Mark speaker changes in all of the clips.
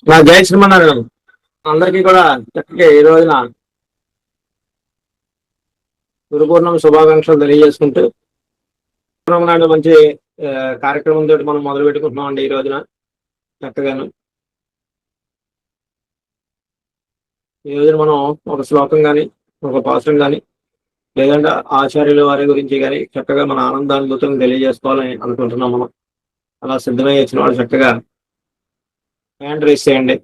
Speaker 1: నా జై శ్రీమన్నారాయణ. అందరికీ కూడా చక్కగా ఈ రోజున గురు పూర్ణిమ శుభాకాంక్షలు తెలియజేసుకుంటూ పూర్ణిమ నాడు మంచి కార్యక్రమం తోటి మనం మొదలు పెట్టుకుంటున్నాం అండి. ఈ రోజున చక్కగాను ఈ రోజున మనం ఒక శ్లోకం కానీ ఒక పాశ్రం కానీ లేదంటే ఆచార్యుల వారి గురించి కానీ చక్కగా మన ఆనందానుభూతులను తెలియజేసుకోవాలని అనుకుంటున్నాం. మనం అలా సిద్ధమై వచ్చిన వాళ్ళు చక్కగా హ్యాండ్ రేస్ చేయండి.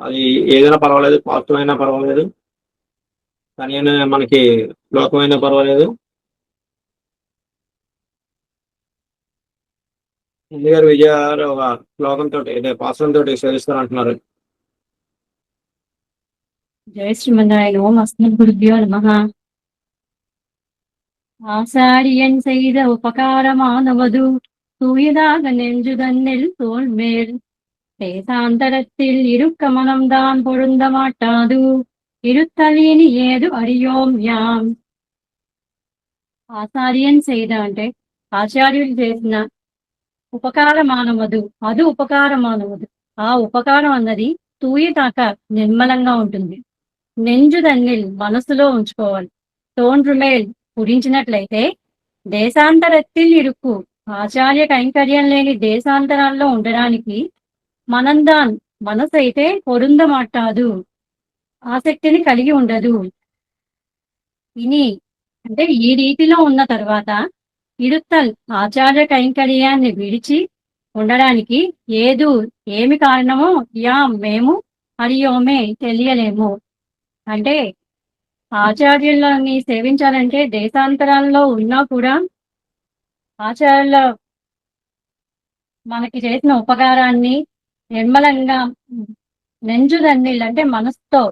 Speaker 1: అది ఏదైనా పర్వాలేదు, పాత్ర అయినా పర్వాలేదు, కానీ మనకి శ్లోకమైనా పర్వాలేదు. ముందు గారు విజయ గారు ఒక శ్లోకంతో పాత్రంతో సేవిస్తారంటున్నారు.
Speaker 2: జయ శ్రీమన్నారాయణ. ఓం అస్మద్ గురుభ్యో నమః. ஆசாரியன் செய்த உபகாரமானவது தூயதாக நெஞ்சுதன்னில் தோல்மேல் தேசாந்தரத்தில் இருக்க மனம்தான் பொருந்த மாட்டாது இருத்தலிని ఏదు அறியோம் యాం. ఆచార్యన్ செய்த అంటే ఆచార్యులు చేసిన ఉపకారమానవదు, అది ఉపకారమానవదు. ఆ ఉపకారం అన్నది తూయదాక నిర్మలంగా ఉంటుంది. నెంజుదన్నిల్ మనసులో ఉంచుకోవాలి. తోండ్రుమేల్ పురించినట్లయితే దేశాంతరత్తిల్ ఇరుక్కు, ఆచార్య కైంకర్యం లేని దేశాంతరాల్లో ఉండడానికి మనందాన్ మనసు అయితే పొరుందమాటాదు, ఆసక్తిని కలిగి ఉండదు. ఇని అంటే ఈ రీతిలో ఉన్న తర్వాత ఇరుత్తల్ ఆచార్య కైంకర్యాన్ని విడిచి ఉండడానికి ఏదు ఏమి కారణమో యా మేము హరియోమే తెలియలేము. అంటే ఆచార్యులని సేవించాలంటే దేశాంతరాల్లో ఉన్నా కూడా ఆచార్యుల మనకి చేసిన ఉపకారాన్ని నిర్మలంగా నెంజుదన్నిల్ అంటే మనసుతో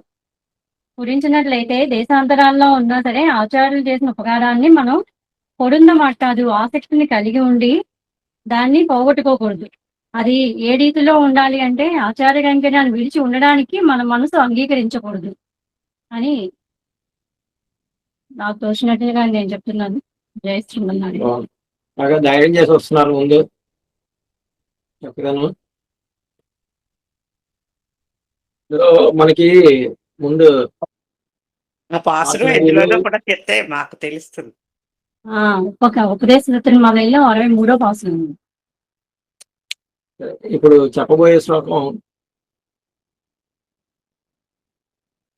Speaker 2: పురించినట్లయితే దేశాంతరాల్లో ఉన్నా సరే ఆచార్యులు చేసిన ఉపకారాన్ని మనం పొరుందమాటాదు, ఆసక్తిని కలిగి ఉండి దాన్ని పోగొట్టుకోకూడదు. అది ఏ రీతిలో ఉండాలి అంటే ఆచార్య కైంకర్యాన్ని విడిచి ఉండడానికి మన మనసు అంగీకరించకూడదు అని నాకు తోచినట్టుగా నేను చెప్తున్నాను. జై శ్రీమన్నారాయణ.
Speaker 1: బాగా ధైర్యం చేసి వస్తున్నారు ముందు చక్కగాను. మనకి ముందు
Speaker 3: ఎందులోనో కూడా చెప్తే మాకు తెలుస్తుంది.
Speaker 2: ఒక ఉపదేశ తిరుమలలో 63వ పాసురం.
Speaker 1: ఇప్పుడు చెప్పబోయే శ్లోకం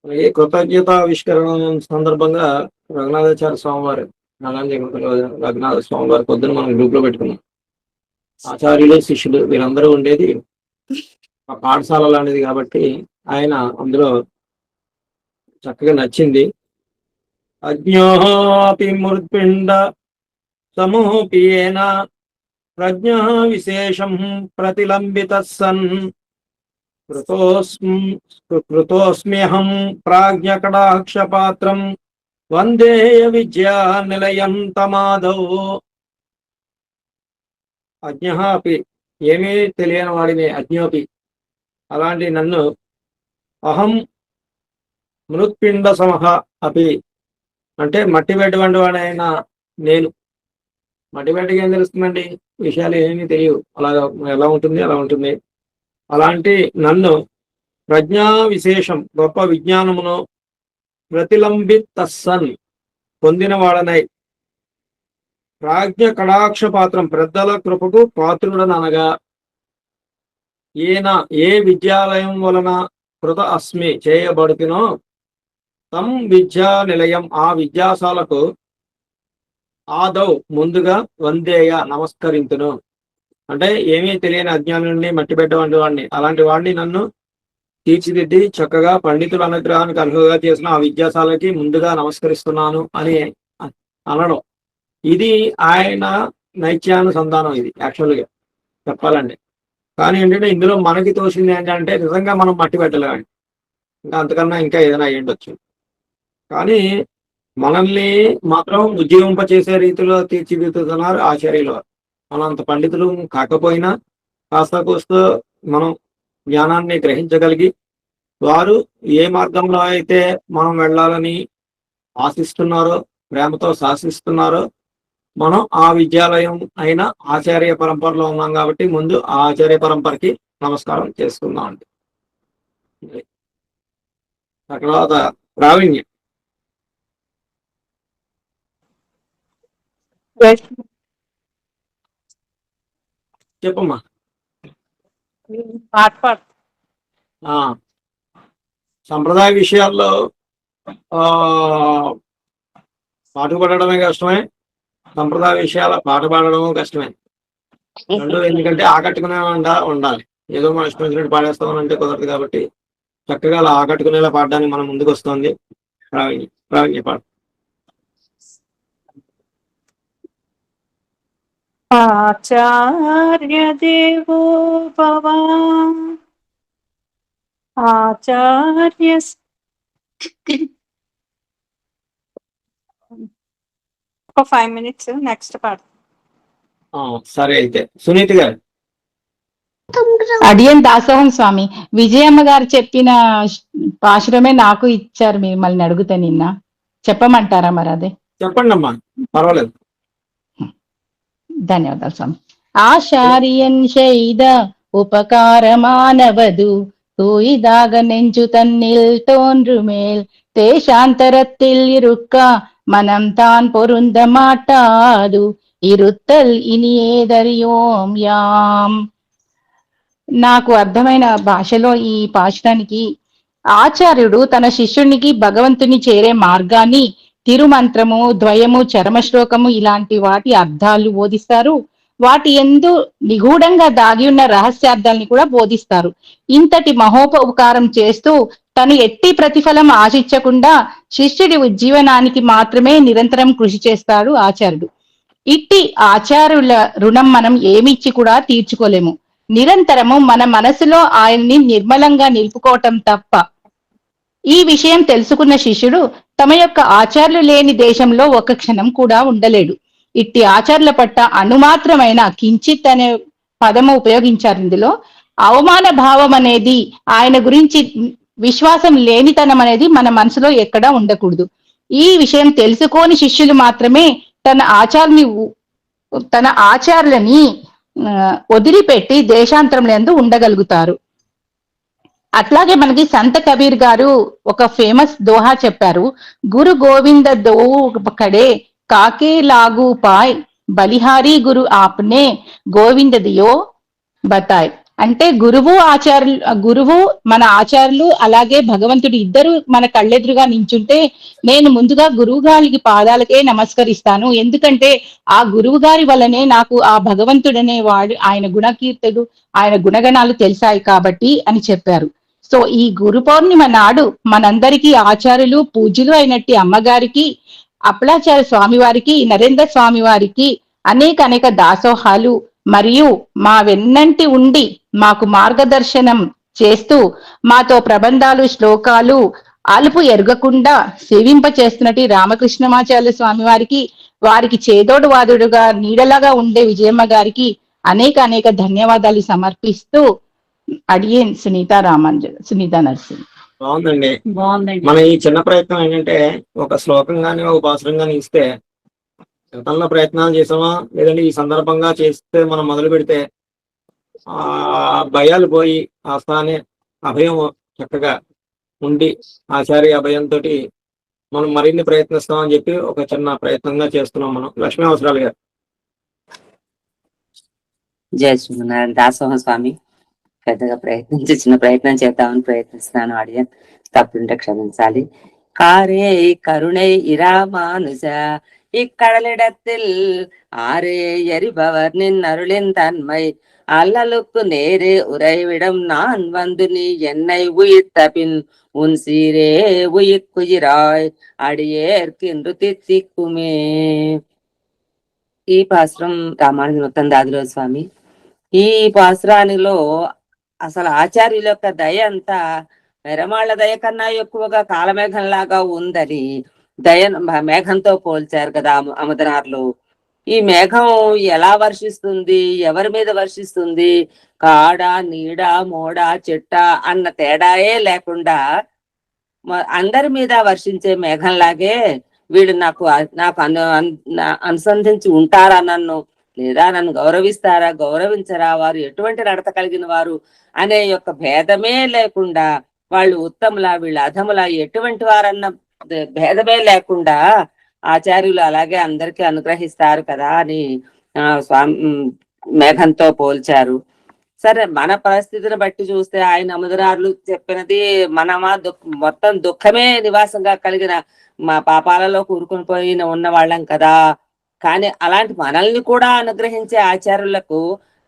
Speaker 1: మనకి కృతజ్ఞతావిష్కరణ సందర్భంగా రఘునాథాచార్య స్వామివారు రఘునాథ స్వామివారి పొద్దున మనం గ్రూప్ లో పెట్టుకున్నాం. ఆచార్యులు శిష్యులు వీరందరూ ఉండేది ఆ పాఠశాల లాంటిది కాబట్టి ఆయన అందులో చక్కగా నచ్చింది. అజ్ఞోపి మృత్పిండ సమూహేన ప్రజ్ఞ విశేషం ప్రతిలంబిత సన్ కృతోస్మ్యహం ప్రాజ్ఞకటాక్షపాత్రం వందేయ విద్యా నిలయం తమాదౌ. అజ్ఞ అపి ఏమీ తెలియని వాడిని అజ్ఞోపి, అలాంటి నన్ను అహం మృత్పిండ సమహ అపి అంటే మట్టి పెట్టివంటి వాడైనా నేను. మట్టి పెట్టకి ఏం తెలుస్తుందండి, విషయాలు ఏమీ తెలియవు, అలాగా ఎలా ఉంటుంది అలా ఉంటుంది. అలాంటి నన్ను ప్రజ్ఞా విశేషం గొప్ప విజ్ఞానమును ప్రతిలంబితస్సన్ పొందిన వాడనై ప్రాజ్ఞ కటాక్ష పాత్రం పెద్దల కృపకు పాత్రుడనగా ఈయన ఏ విద్యాలయం వలన కృత అస్మి చేయబడుతునో తం విద్యా నిలయం ఆ విద్యాశాలకు ఆదౌ ముందుగా వందేయ నమస్కరించును. అంటే ఏమీ తెలియని అజ్ఞానుడిని మట్టిబెట్ట వంటి వాడిని, అలాంటి వాడిని నన్ను తీర్చిదిద్ది చక్కగా పండితుల అనుగ్రహానికి అర్హుగా చేసిన ఆ విద్యాశాలకి ముందుగా నమస్కరిస్తున్నాను అని అనడం. ఇది ఆయన నైత్యానుసంధానం. ఇది యాక్చువల్గా చెప్పాలండి. కానీ ఏంటంటే ఇందులో మనకి తోచింది ఏంటంటే నిజంగా మనం మట్టి పెట్టలేము, ఇంకా అంతకన్నా ఇంకా ఏదైనా అయ్యుండొచ్చు. కానీ మనల్ని మాత్రం ఉజ్జీవింపచేసే రీతిలో తీర్చిదిద్దుతున్నారు ఆచార్యుల వారు. మనంత పండితులు కాకపోయినా కాస్త కోస్త మనం జ్ఞానాన్ని గ్రహించగలిగి వారు ఏ మార్గంలో అయితే మనం వెళ్ళాలని ఆశిస్తున్నారో, ప్రేమతో శాసిస్తున్నారో మనం ఆ విద్యాలయం అయిన ఆచార్య పరంపరలో ఉన్నాం కాబట్టి ముందు ఆ ఆచార్య పరంపరకి నమస్కారం చేసుకుందాం అండి. తర్వాత ప్రావీణ్యం. చెప్పమ్మా.
Speaker 3: పాట పాడు.
Speaker 1: ఆ సంప్రదాయ విషయాల్లో ఆ పాట పాడడమే కష్టమే, సంప్రదాయ విషయాల పాట పాడడము కష్టమే. రెండు ఎందుకంటే ఆకట్టుకునే ఉండాలి. ఏదో మన ఇష్టం వచ్చినట్టు పాడేస్తామని అంటే కుదరదు కాబట్టి చక్కగా అలా ఆకట్టుకునేలా పాడడానికి మనం ముందుకు వస్తుంది ప్రావీణ్య పాట.
Speaker 4: ఆచార్య దేవో భవ ఆచార్య ఒక 5 minutes నెక్స్ట్ పాట.
Speaker 1: సరే అయితే సునీత గారు.
Speaker 5: అడియన్ దాసోహం స్వామి, విజయమ్మ గారు చెప్పిన పాశురమే నాకు ఇచ్చారు. మిమ్మల్ని అడుగుతా నిన్న చెప్పమంటారా? మరి అదే
Speaker 1: చెప్పండి అమ్మా, పర్వాలేదు.
Speaker 5: ధన్యవాదాలు స్వామి. ஆசாரியன் செய்த உபகாரமானவது தூய்தாக நெஞ்சு தன்னில் தோன்றுமேல் தேசாந்தரத்தில் இருக்க மனம் தான் பொருந்த மாட்டாது இருத்தல் ఇనియేదరియోం యాం. నాకు అర్థమైన భాషలో ఈ పాశురానికి ఆచార్యుడు తన శిష్యునికి భగవంతుని చేరే మార్గాన్ని తిరుమంత్రము, ద్వయము, చరమశ్లోకము ఇలాంటి వాటి అర్థాలు బోధిస్తారు. వాటి యందు నిగూఢంగా దాగి ఉన్న రహస్యార్థాలని కూడా బోధిస్తారు. ఇంతటి మహోపకారం చేస్తూ తను ఎట్టి ప్రతిఫలం ఆశించకుండా శిష్యుడి ఉజ్జీవనానికి మాత్రమే నిరంతరం కృషి చేస్తాడు ఆచార్యుడు. ఇట్టి ఆచార్యుల రుణం మనం ఏమిచ్చి కూడా తీర్చుకోలేము. నిరంతరము మన మనసులో ఆయన్ని నిర్మలంగా నిలుపుకోవటం తప్ప. ఈ విషయం తెలుసుకున్న శిష్యుడు తమ యొక్క ఆచార్యులు లేని దేశంలో ఒక క్షణం కూడా ఉండలేడు. ఇట్టి ఆచార్యుల పట్ల అణుమాత్రమైన కించిత్ అనే పదము ఉపయోగించారు. ఇందులో అవమాన భావం అనేది, ఆయన గురించి విశ్వాసం లేనితనం అనేది మన మనసులో ఎక్కడా ఉండకూడదు. ఈ విషయం తెలుసుకోని శిష్యులు మాత్రమే తన ఆచార్యులని వదిలిపెట్టి దేశాంతరంలో ఉండగలుగుతారు. అట్లాగే మనకి సంత కబీర్ గారు ఒక ఫేమస్ దోహా చెప్పారు. గురు గోవింద దో కడే కాకే లాగు పాయ్ బలిహారీ గురు ఆప్నే గోవింద దియో బతాయ్. అంటే గురువు మన ఆచార్యులు అలాగే భగవంతుడు ఇద్దరు మన కళ్ళెదురుగా నించుంటే నేను ముందుగా గురువు గారికి పాదాలకే నమస్కరిస్తాను. ఎందుకంటే ఆ గురువు గారి వల్లనే నాకు ఆ భగవంతుడనే వాడు, ఆయన గుణకీర్తుడు, ఆయన గుణగణాలు తెలిసాయి కాబట్టి అని చెప్పారు. సో ఈ గురు పౌర్ణిమ నాడు మనందరికీ ఆచార్యులు పూజ్యులు అయినట్టి అమ్మగారికి, అప్పలాచార్య స్వామి వారికి, నరేంద్ర స్వామి వారికి అనేక దాసోహాలు మరియు మా వెన్నంటి ఉండి మాకు మార్గదర్శనం చేస్తూ మాతో ప్రబంధాలు, శ్లోకాలు అలుపు ఎరగకుండా సేవింప చేస్తున్నట్టు రామకృష్ణమాచార్య స్వామి వారికి, వారికి చేదోడు వాదుడుగా నీడలాగా ఉండే విజయమ్మ గారికి అనేక ధన్యవాదాలు సమర్పిస్తూ అడియన్ సునీతా నర్సింగ్.
Speaker 1: బాగుందండి.
Speaker 2: బాగుందండి.
Speaker 1: మన ఈ చిన్న ప్రయత్నం ఏంటంటే ఒక శ్లోకం గానీ ఒక పాసురం గానీ ఇస్తే గతంలో ప్రయత్నాలు చేసామా, లేదంటే ఈ సందర్భంగా చేస్తే మనం మొదలు పెడితే ఆ భయాలు పోయి ఆ స్థానే అభయం చక్కగా ఉండి ఆచార్య అభయంతో మనం మరిన్ని ప్రయత్నిస్తామని చెప్పి ఒక చిన్న ప్రయత్నంగా చేస్తున్నాం మనం. లక్ష్మీ అవసరాలు గారు.
Speaker 6: జయ శ్రీనారాయణ. దాసోహం స్వామి, పెద్దగా చిన్న ప్రయత్నం చేద్దామని ప్రయత్నిస్తున్నాను. ఆడియన్ తప్పుంటే క్షమించాలి. కారే కరుణై ఇరామానుజ இக்கடலிடத்தில் ஆரே எரிபவர் நின் அருளின் தன்மை அல்லலுக்கு நேரே உறைவிடம் நான் வந்து நீ என்னை உயிர்த்த பின் உன் சீரே உயிர்க்குயிராய் అడియేర్కిందు తిత్తిక్కుమే. ఈ పాశ్రం రామానుజ ముత్తందాదిలో స్వామి. ఈ పాశ్రానిలో అసలు ఆచార్యుల యొక్క దయ అంతా మెరమాళ్ల దయ కన్నా ఎక్కువగా కాలమేఘంలాగా ఉందని మేఘంతో పోల్చారు కదా అమదనార్లు. ఈ మేఘం ఎలా వర్షిస్తుంది, ఎవరి మీద వర్షిస్తుంది, కాడ, నీడ, మోడ, చెట్ట అన్న తేడాయే లేకుండా అందరి మీద వర్షించే మేఘంలాగే వీళ్ళు నాకు అనుసంధించి ఉంటారా నన్ను, లేదా నన్ను గౌరవిస్తారా గౌరవించరా, వారు ఎటువంటి నడత కలిగిన వారు అనే యొక్క భేదమే లేకుండా, వాళ్ళు ఉత్తములా వీళ్ళు అధములా ఎటువంటి వారన్న భేదమే లేకుండా ఆచార్యులు అలాగే అందరికీ అనుగ్రహిస్తారు కదా అని స్వామి మేఘంతో పోల్చారు. సరే, మన పరిస్థితిని బట్టి చూస్తే ఆయన అముదరారులు చెప్పినది మనమా మొత్తం దుఃఖమే నివాసంగా కలిగిన మా పాపాలలో కూరుకుని పోయిన ఉన్న వాళ్ళం కదా. కానీ అలాంటి మనల్ని కూడా అనుగ్రహించే ఆచార్యులకు,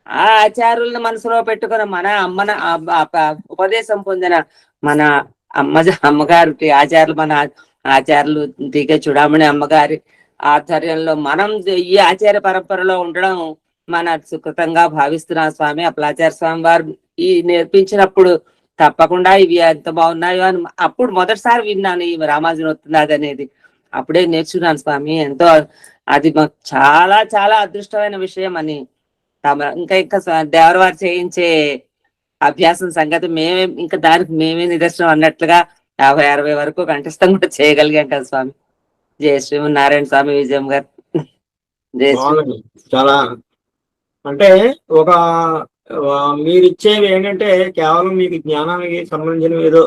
Speaker 6: ఆ ఆచార్యులను మనసులో పెట్టుకున్న మన ఉపదేశం పొందిన మన అమ్మగారు ఆచార్యులు, మన ఆచార్యులు దిగ చూడమని అమ్మగారి ఆధ్వర్యంలో మనం ఈ ఆచార్య పరంపరలో ఉండడం మన సుకృతంగా భావిస్తున్నాం స్వామి. అప్పలాచార్య స్వామి వారు ఈ నేర్పించినప్పుడు తప్పకుండా ఇవి ఎంత బాగున్నాయో అని అప్పుడు మొదటిసారి విన్నాను ఈ రామానుజన్ వస్తున్నది అనేది. అప్పుడే నేర్చుకున్నాను స్వామి. ఎంతో అది మాకు చాలా చాలా అదృష్టమైన విషయం అని. ఇంకా దేవరవారు చేయించే అభ్యాసం సంగతి ఇంకా దానికి మేమే నిదర్శనం అన్నట్లుగా 50-60 వరకు కంఠస్థం కూడా చేయగలిగాం కదా స్వామి. జయ శ్రీమన్నారాయణ స్వామి విజయం గారు.
Speaker 1: చాలా అంటే ఒక మీరిచ్చేవి ఏంటంటే కేవలం మీకు జ్ఞానానికి సంబంధించినవి ఏదో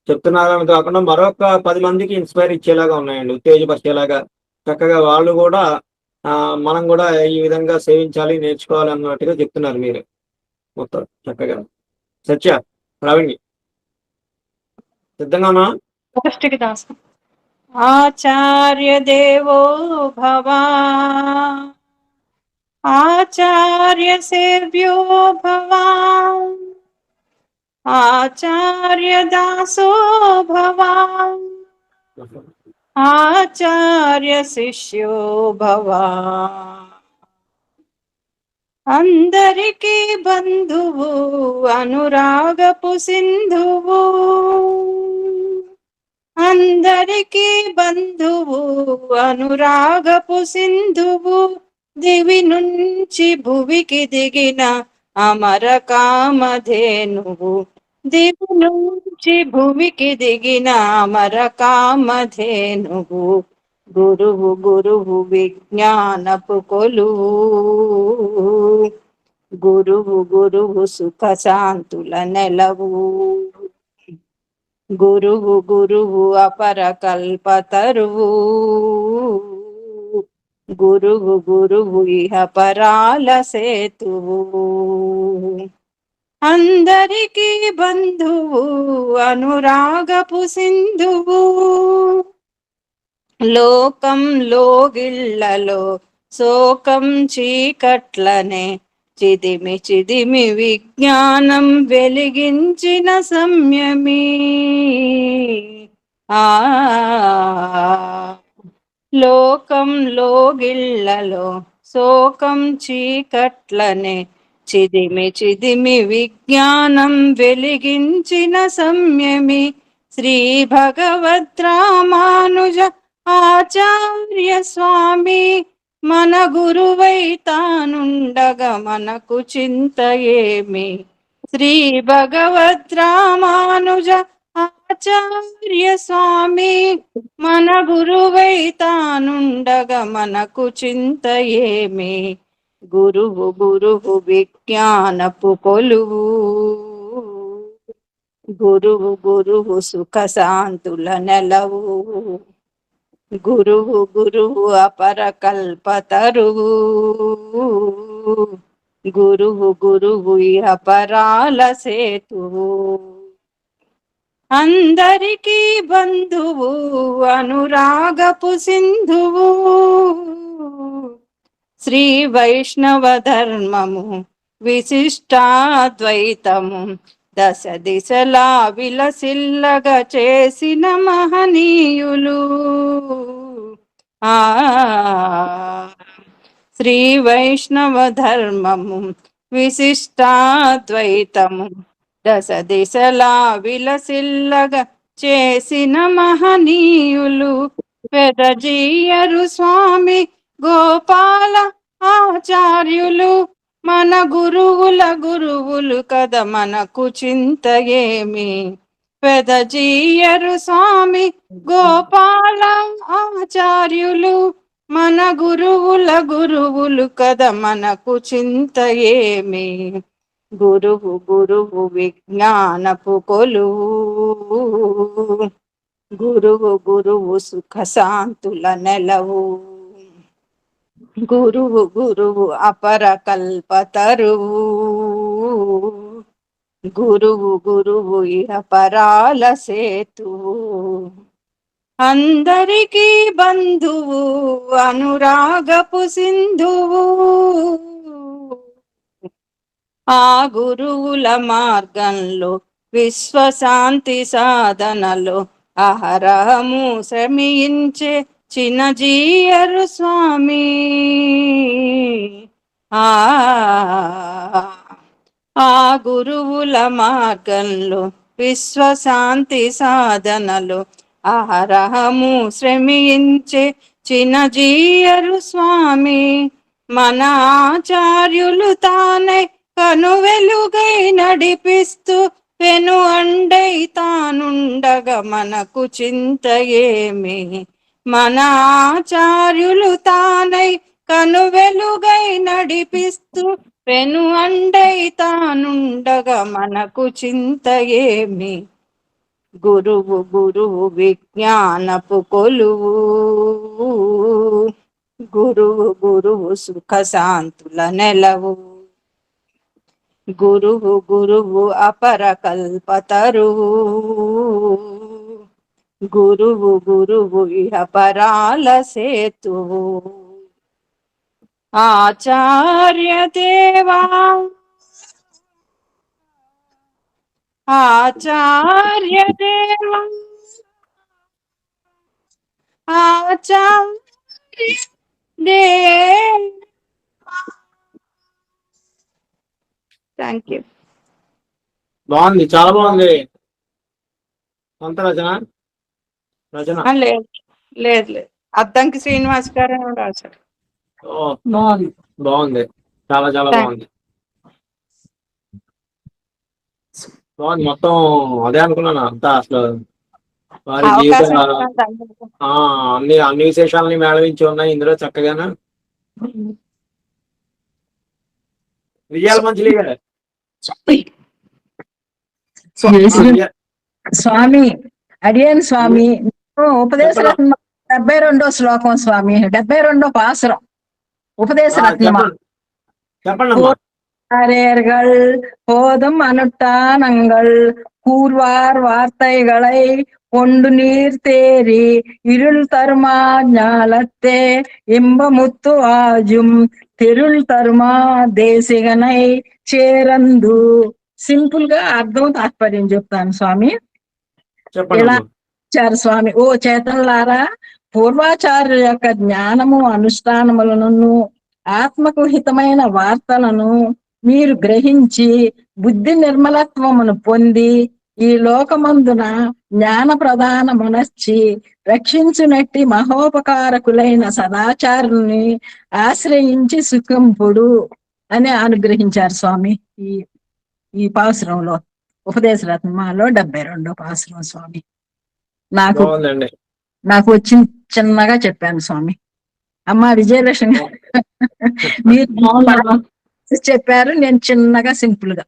Speaker 1: చెప్తున్నారని కాకుండా మరొక 10 మందికి ఇన్స్పైర్ ఇచ్చేలాగా ఉన్నాయండి, ఉత్తేజపరిచేలాగా. చక్కగా వాళ్ళు కూడా మనం కూడా ఈ విధంగా సేవించాలి, నేర్చుకోవాలి అన్నట్టుగా చెప్తున్నారు మీరు మొత్తం చక్కగా. సత్య, ప్రవీణ్ సిద్ధంగానా?
Speaker 4: ఆచార్య దేవో భవ, ఆచార్య సేవ్యో భవ, ఆచార్య దాసో భవ, ఆచార్య శిష్యో భవ. అందరికీ బంధువు అనురాగపు సింధువు, అందరికీ బంధువు అనురాగపు సింధువు, దివి నుంచి భువికి దిగిన అమర కామధేనువు, దివి నుంచి భువికి దిగిన అమర కామధేనువు. గురువు గురువు విజ్ఞానపు కొలువు, గురువు గురువు సుఖ శాంతుల నెలవు, గురువు గురువు అపర కల్పతరువు, గురువు గురువు ఇహ పరాల సేతువు. అందరికీ బంధువు అనురాగపు సింధువు, లోకంలో గిళ్ళలో శోకం చీకట్లనే చిదిమి చిదిమి విజ్ఞానం వెలిగించిన సంయమీ. లోకంలో గిళ్ళలో శోకం చీకట్లనే చిదిమి చిదిమి విజ్ఞానం వెలిగించిన సంయమి. శ్రీ భగవద్రామానుజ ఆచార్య స్వామి మన గురువై తానుండగా మనకు చింత ఏమి. శ్రీ భగవద్రామానుజ ఆచార్య స్వామి మన గురువై తానుండగా మనకు చింత ఏమి. గురువు గురువు విజ్ఞానపు కొలువు, గురువు గురువు సుఖ శాంతుల నెలవు, గురువు గురువు అపర కల్పతరువు, గురువు గురువు అపరాల సేతువు. అందరికీ బంధువు అనురాగపు సింధువు, శ్రీ వైష్ణవ ధర్మము విశిష్టాద్వైతము దశ దిశలా విలసిల్లగా చేసిన మహనీయులు. శ్రీ వైష్ణవ ధర్మము విశిష్టాద్వైతము దశ దిశలా విలసిల్లగా చేసిన మహనీయులు. పెదజీయరు స్వామి గోపాల ఆచార్యులు మన గురువుల గురువులు కదా మనకు చింత ఏమి. పెదజీయరు స్వామి గోపాల ఆచార్యులు మన గురువులు కదా మనకు చింత ఏమి గురువు విజ్ఞానపు కొలువు గురువు సుఖ శాంతుల నెలవు గురువు అపర కల్పతరువు గురువు ఇహపరాల సేతువు అందరికీ బంధువు అనురాగపు సింధువు ఆ గురువుల మార్గంలో విశ్వశాంతి సాధనలో అహరహము శ్రమించే చిన్నజీయరు స్వామి ఆ గురువుల మార్గంలో విశ్వశాంతి సాధనలో అహరహము శ్రమించే చిన్నజీయరు స్వామి మన ఆచార్యులు తానై కను వెలుగై నడిపిస్తూ పెను అండై తానుండగా మనకు చింత ఏమి మన ఆచార్యులు తానై కను వెలుగై నడిపిస్తూ పెను అండై తానుండగా మనకు చింత ఏమి గురువు విజ్ఞానపు కొలువు గురువు సుఖ శాంతుల నెలవు గురువు అపర కల్పతరువు గురువు ఇహపరాల సేతువు ఆచార్య దేవా ఆచార్య దేవా ఆచార్య దేవా థ్యాంక్ యూ.
Speaker 1: బాగుంది, చాలా బాగుంది. సొంత రచన
Speaker 4: లేదు లేదు లేదు అద్దంకి శ్రీనివాస్ గారు రాశారు.
Speaker 2: బాగుంది.
Speaker 1: బాగుంది, చాలా చాలా
Speaker 4: Thank-
Speaker 1: బాగుంది. బాగుంది మొత్తం. అదే అనుకున్నాను అంతా అసలు వారి జీవిత
Speaker 4: అవకాశం ఇచ్చినందుకు
Speaker 1: అన్ని విశేషాలని మేళవించి ఉన్నాయి ఇందులో చక్కగాను. విజయాల మంచిలీ గారు
Speaker 7: స్వామి అడిగాను స్వామి ఉపదేశ రత్న 72వ శ్లోకం స్వామి 72వ పాసురం ఉపదేశ రత్నమా
Speaker 1: చెప్పండి అమ్మా.
Speaker 7: அரேர்கள் போதும் அனுட்டானங்கள் கூர்வார் வார்த்தைகளை கொண்டு நீர் தேறி இருள் தருமா ஞாலத்தே இன்பமுத்து ஆஜும் తెరుల్ తరుమా దేశిగనై చేరందు. సింపుల్ గా అర్థం తాత్పర్యం చెప్తాను స్వామి.
Speaker 1: చెప్పండి
Speaker 7: ఇలా
Speaker 1: అమ్మా.
Speaker 7: ఇచ్చారు స్వామి. ఓ చేతనలారా, పూర్వాచార్యుల యొక్క జ్ఞానము అనుష్ఠానములను ఆత్మకు హితమైన వార్తలను మీరు గ్రహించి బుద్ధి నిర్మలత్వమును పొంది ఈ లోకమందున జ్ఞాన ప్రధాన మనస్చి రక్షించునట్టి మహోపకారకులైన సదాచారుల్ని ఆశ్రయించి సుఖంపుడు అని అనుగ్రహించారు స్వామి. ఈ పాసురంలో ఉపదేశ రత్నమాలో 72వ పాసురం స్వామి. నాకు వచ్చిన చిన్నగా చెప్పాను స్వామి. అమ్మ విజయలక్ష్మి మీరు చెప్పారు, నేను చిన్నగా సింపుల్ గా.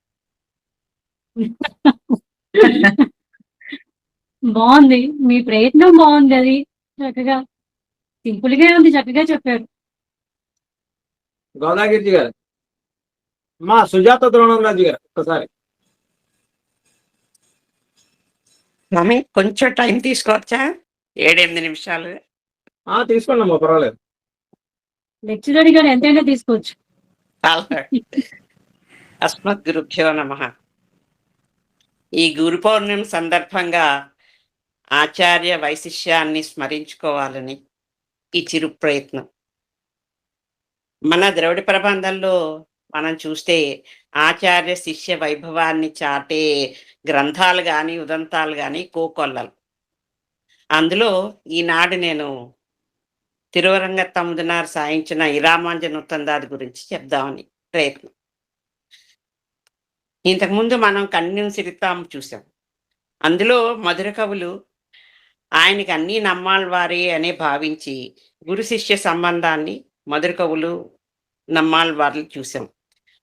Speaker 2: బాగుంది, మీ ప్రయత్నం బాగుంది. అది చక్కగా సింపుల్ గా ఉంది, చక్కగా చెప్పారు.
Speaker 1: గోదాగిరి గారు, మా సుజాత ద్రోణంరాజు గారు ఒక్కసారి.
Speaker 3: మమ్మీ కొంచెం టైం తీసుకోవచ్చా? 7-8 నిమిషాలు
Speaker 1: తీసుకోండి అమ్మా, పర్వాలేదు.
Speaker 2: లెక్చరర్ గారు ఎంతైనా తీసుకోవచ్చు.
Speaker 3: అస్మద్గురుభ్యో నమః. ఈ గురు పౌర్ణమి సందర్భంగా ఆచార్య వైశిష్యాన్ని స్మరించుకోవాలని ఈ చిరు ప్రయత్నం. మన ద్రవిడ ప్రబంధంలో మనం చూస్తే ఆచార్య శిష్య వైభవాన్ని చాటే గ్రంథాలు కానీ ఉదంతాలు కానీ కోకొల్లలు. అందులో ఈనాడు నేను తిరువరంగ తమ్ముదినారు సాయించిన ఇరామాంజన ఉత్తందాది గురించి చెప్దామని ప్రయత్నం. ఇంతకుముందు మనం కన్యం సిరితాం చూసాం. అందులో మధుర కవులు ఆయనకి అన్నీ నమ్మాళ్ళవారే అనే భావించి గురు శిష్య సంబంధాన్ని మధుర కవులు నమ్మాళ్ళవార్లు చూసాం.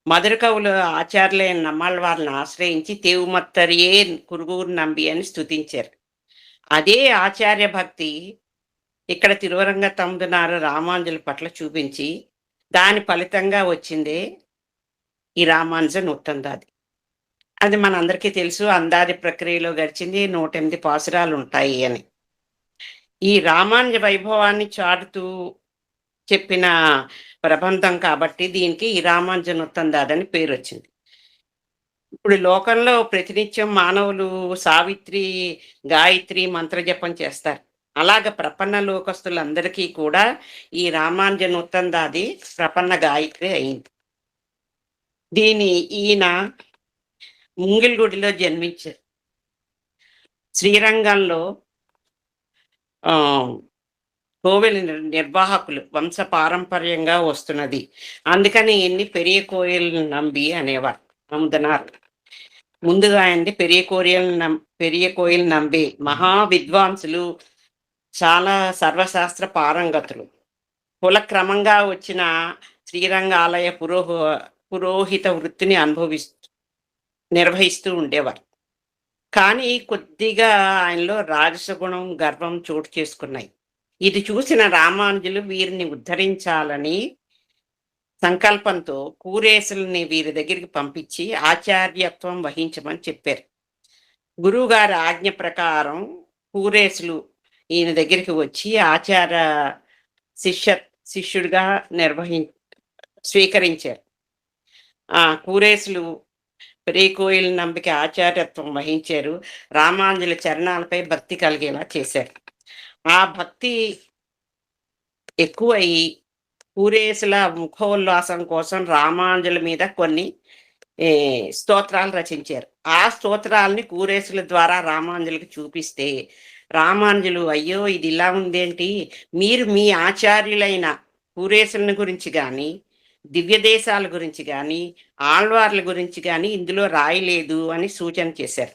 Speaker 3: మధుర కవులు ఆచార్యులైన నమ్మాళ్ళవార్లను ఆశ్రయించి తేవుమత్తరియే కురుగురు నంబి అని స్తుతించారు. అదే ఆచార్య భక్తి ఇక్కడ తిరువరంగ తమ్ముడునారు రామానుజుల పట్ల చూపించి దాని ఫలితంగా వచ్చిందే ఈ రామానుజ నూతందాది. అది మనందరికీ తెలుసు. అందాది ప్రక్రియలో గడిచింది 108 పాసురాలు ఉంటాయి అని. ఈ రామానుజ వైభవాన్ని చాటుతూ చెప్పిన ప్రబంధం కాబట్టి దీనికి ఈ రామానుజ నూతందాది అని పేరు వచ్చింది. ఇప్పుడు లోకంలో ప్రతినిత్యం మానవులు సావిత్రి, గాయత్రి మంత్రజపం చేస్తారు. అలాగ ప్రపన్న లోకస్తులందరికీ కూడా ఈ రామానుజ నూతందాది ప్రపన్న గాయత్రి అయింది. ఈయన ముంగిల్గుడిలో జన్మించారు. శ్రీరంగంలో కోవెల నిర్వాహకులు వంశ పారంపర్యంగా వస్తున్నది. అందుకని ఎన్ని పెరియ కోయిల్ నంబి అనేవారు నమ్ముతున్నారు. ముందుగా అండి పెరియ కోయిల్ నంబి మహా విద్వాంసులు, చాలా సర్వశాస్త్ర పారంగతులు. కులక్రమంగా వచ్చిన శ్రీరంగ ఆలయ పురోహిత వృత్తిని నిర్వహిస్తూ ఉండేవారు. కానీ కొద్దిగా ఆయనలో రాజసగుణం, గర్వం చోటు చేసుకున్నాయి. ఇది చూసిన రామానుజులు వీరిని ఉద్ధరించాలని సంకల్పంతో కూరేసుల్ని వీరి దగ్గరికి పంపించి ఆచార్యత్వం వహించమని చెప్పారు. గురువుగారి ఆజ్ఞ ప్రకారం కూరేసులు ఈయన దగ్గరికి వచ్చి ఆచార్య శిష్యుడిగా స్వీకరించారు. కూరేసులు పెరికోయిల్ నంబికి ఆచార్యత్వం వహించారు. రామానుజుల చరణాలపై భక్తి కలిగేలా చేశారు. ఆ భక్తి ఎక్కువయి కూరేసుల ముఖోల్లాసం కోసం రామానుజుల మీద కొన్ని స్తోత్రాలు రచించారు. ఆ స్తోత్రాలని కూరేసుల ద్వారా రామానుజులకి చూపిస్తే రామానుజులు, అయ్యో ఇది ఇలా ఉందేంటి, మీరు మీ ఆచార్యులైన కూరేసుల గురించి కానీ, దివ్య దేశాల గురించి కానీ, ఆళ్వార్ల గురించి కానీ ఇందులో రాయలేదు అని సూచన చేశారు.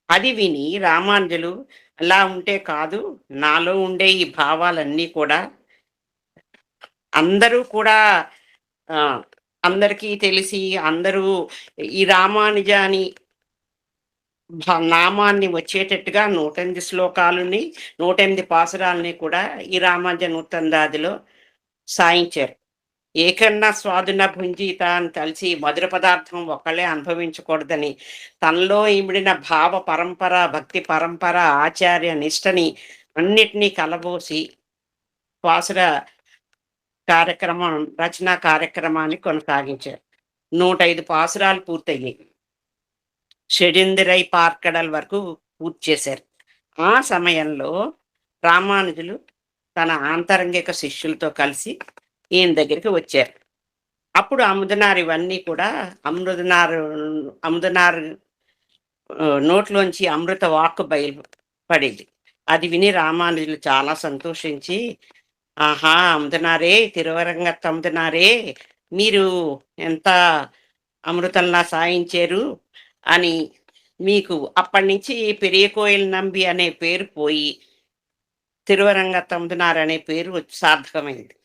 Speaker 3: అది విని రామానుజులు, అలా ఉంటే కాదు, నాలో ఉండే ఈ భావాలన్నీ కూడా అందరూ కూడా అందరికీ తెలిసి అందరూ ఈ రామానుజాని నామాన్ని వచ్చేటట్టుగా 108 శ్లోకాలని 108 పాసురాలని కూడా ఈ రామానుజ నూతందాదిలో సాయించారు. ఏకన్నా స్వాదున భుంజీత అని కలిసి మధుర పదార్థం ఒకళ్ళే అనుభవించకూడదని తనలో ఇమిడిన భావ పరంపర, భక్తి పరంపర, ఆచార్య నిష్టని అన్నిటినీ కలబోసి పాసుర రచనా కార్యక్రమాన్ని కొనసాగించారు. 105 పాసురాలు పూర్తయ్యాయి. షడిందిరై పార్కడల్ వరకు పూర్తి చేశారు. ఆ సమయంలో రామానుజులు తన ఆంతరంగిక శిష్యులతో కలిసి ఈయన దగ్గరికి వచ్చారు. అప్పుడు అముదనారు ఇవన్నీ కూడా అముదనారు నోట్లోంచి అమృత వాక్కు బయలుపడేది. అది విని రామానుజులు చాలా సంతోషించి, ఆహా అముదనారే, తిరువరంగత్ అముదనారే, మీరు ఎంత అమృతంలా సాయించారు అని మీకు అప్పటి నుంచి పెరియ కోయిల్ నంబి అనే పేరు పోయి తిరువరంగత్ అముదనారు అనే పేరు సార్థకమైంది.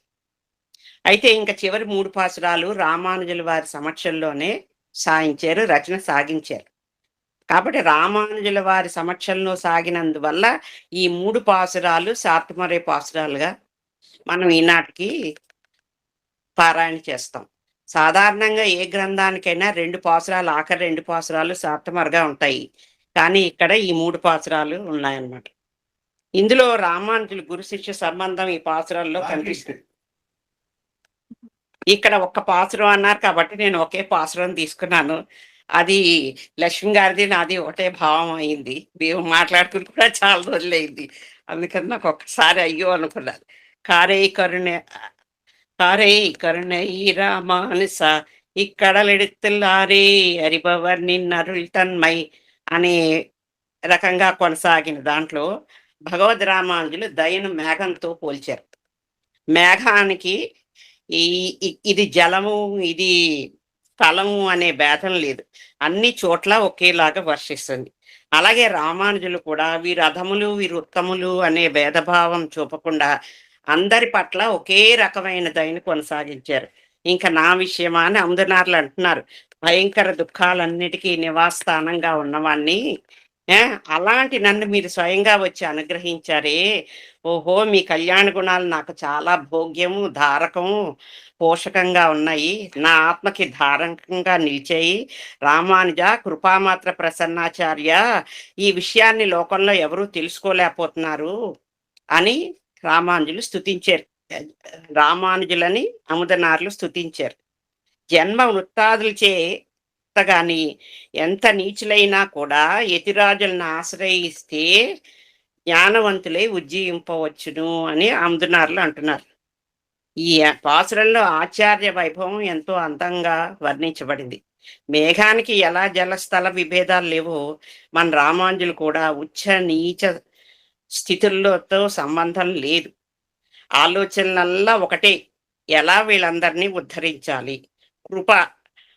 Speaker 3: అయితే ఇంకా చివరి 3 పాసురాలు రామానుజుల వారి సమక్షంలోనే సాయించారు, రచన సాగించారు. కాబట్టి రామానుజుల వారి సమక్షంలో సాగినందువల్ల ఈ 3 పాసురాలు శార్తమరే పాసురాలుగా మనం ఈనాటికి పారాయణ చేస్తాం. సాధారణంగా ఏ గ్రంథానికైనా 2 పాసురాలు, ఆఖరి 2 పాసురాలు శార్తమరగా ఉంటాయి. కానీ ఇక్కడ ఈ 3 పాసురాలు ఉన్నాయన్నమాట. ఇందులో రామానుజుల గురు శిష్య సంబంధం ఈ పాసురాల్లో కనిపిస్తుంది. ఇక్కడ ఒక్క పాసురం అన్నారు కాబట్టి నేను ఒకే పాసురం తీసుకున్నాను. అది లక్ష్మి గారిది, నాది ఒకటే భావం అయింది. మేము మాట్లాడుకుని కూడా చాలా రోజులైంది. అందుకని నాకు ఒక్కసారి అయ్యో అనుకున్నాను. కారే కరుణై రామానుస ఇక్కడలెడుతుల్లారే అరిబవర్ నిన్నరుల్ తన్మై అనే రకంగా కొనసాగిన దాంట్లో భగవద్ రామానుజులు దయను మేఘంతో పోల్చారు. మేఘానికి ఇది జలము, ఇది స్థలము అనే భేదం లేదు. అన్ని చోట్ల ఒకేలాగా వర్షిస్తుంది. అలాగే రామానుజులు కూడా వీరు అధములు, వీరు ఉత్తములు అనే భేదభావం చూపకుండా అందరి పట్ల ఒకే రకమైన దయని కొనసాగించారు. ఇంకా నా విషయమా అని అముదనార్లు అంటున్నారు. భయంకర దుఃఖాలన్నిటికీ నివాసస్థానంగా ఉన్నవాణ్ణి అలాంటి నన్ను మీరు స్వయంగా వచ్చి అనుగ్రహించారే. ఓహో! మీ కళ్యాణ గుణాలు నాకు చాలా భోగ్యము, ధారకము, పోషకంగా ఉన్నాయి. నా ఆత్మకి ధారకంగా నిలిచాయి. రామానుజ, కృపామాత్ర ప్రసన్నాచార్య, ఈ విషయాన్ని లోకంలో ఎవరూ తెలుసుకోలేకపోతున్నారు అని రామానుజులు స్తుతించారు. రామానుజులని అముదనార్లు స్తుతించారు. జన్మ వృత్తాదులచే గాని ఎంత నీచులైనా కూడా యతిరాజులను ఆశ్రయిస్తే జ్ఞానవంతులై ఉజ్జీవింపవచ్చును అని అముదనార్లు అంటున్నారు. ఈ పాసురంలో ఆచార్య వైభవం ఎంతో అందంగా వర్ణించబడింది. మేఘానికి ఎలా జలస్థల విభేదాలు లేవో మన రామానుజులు కూడా ఉచ్చ నీచ స్థితులతో సంబంధం లేదు. ఆలోచనలల్లా ఒకటే, ఎలా వీళ్ళందరినీ ఉద్ధరించాలి. కృప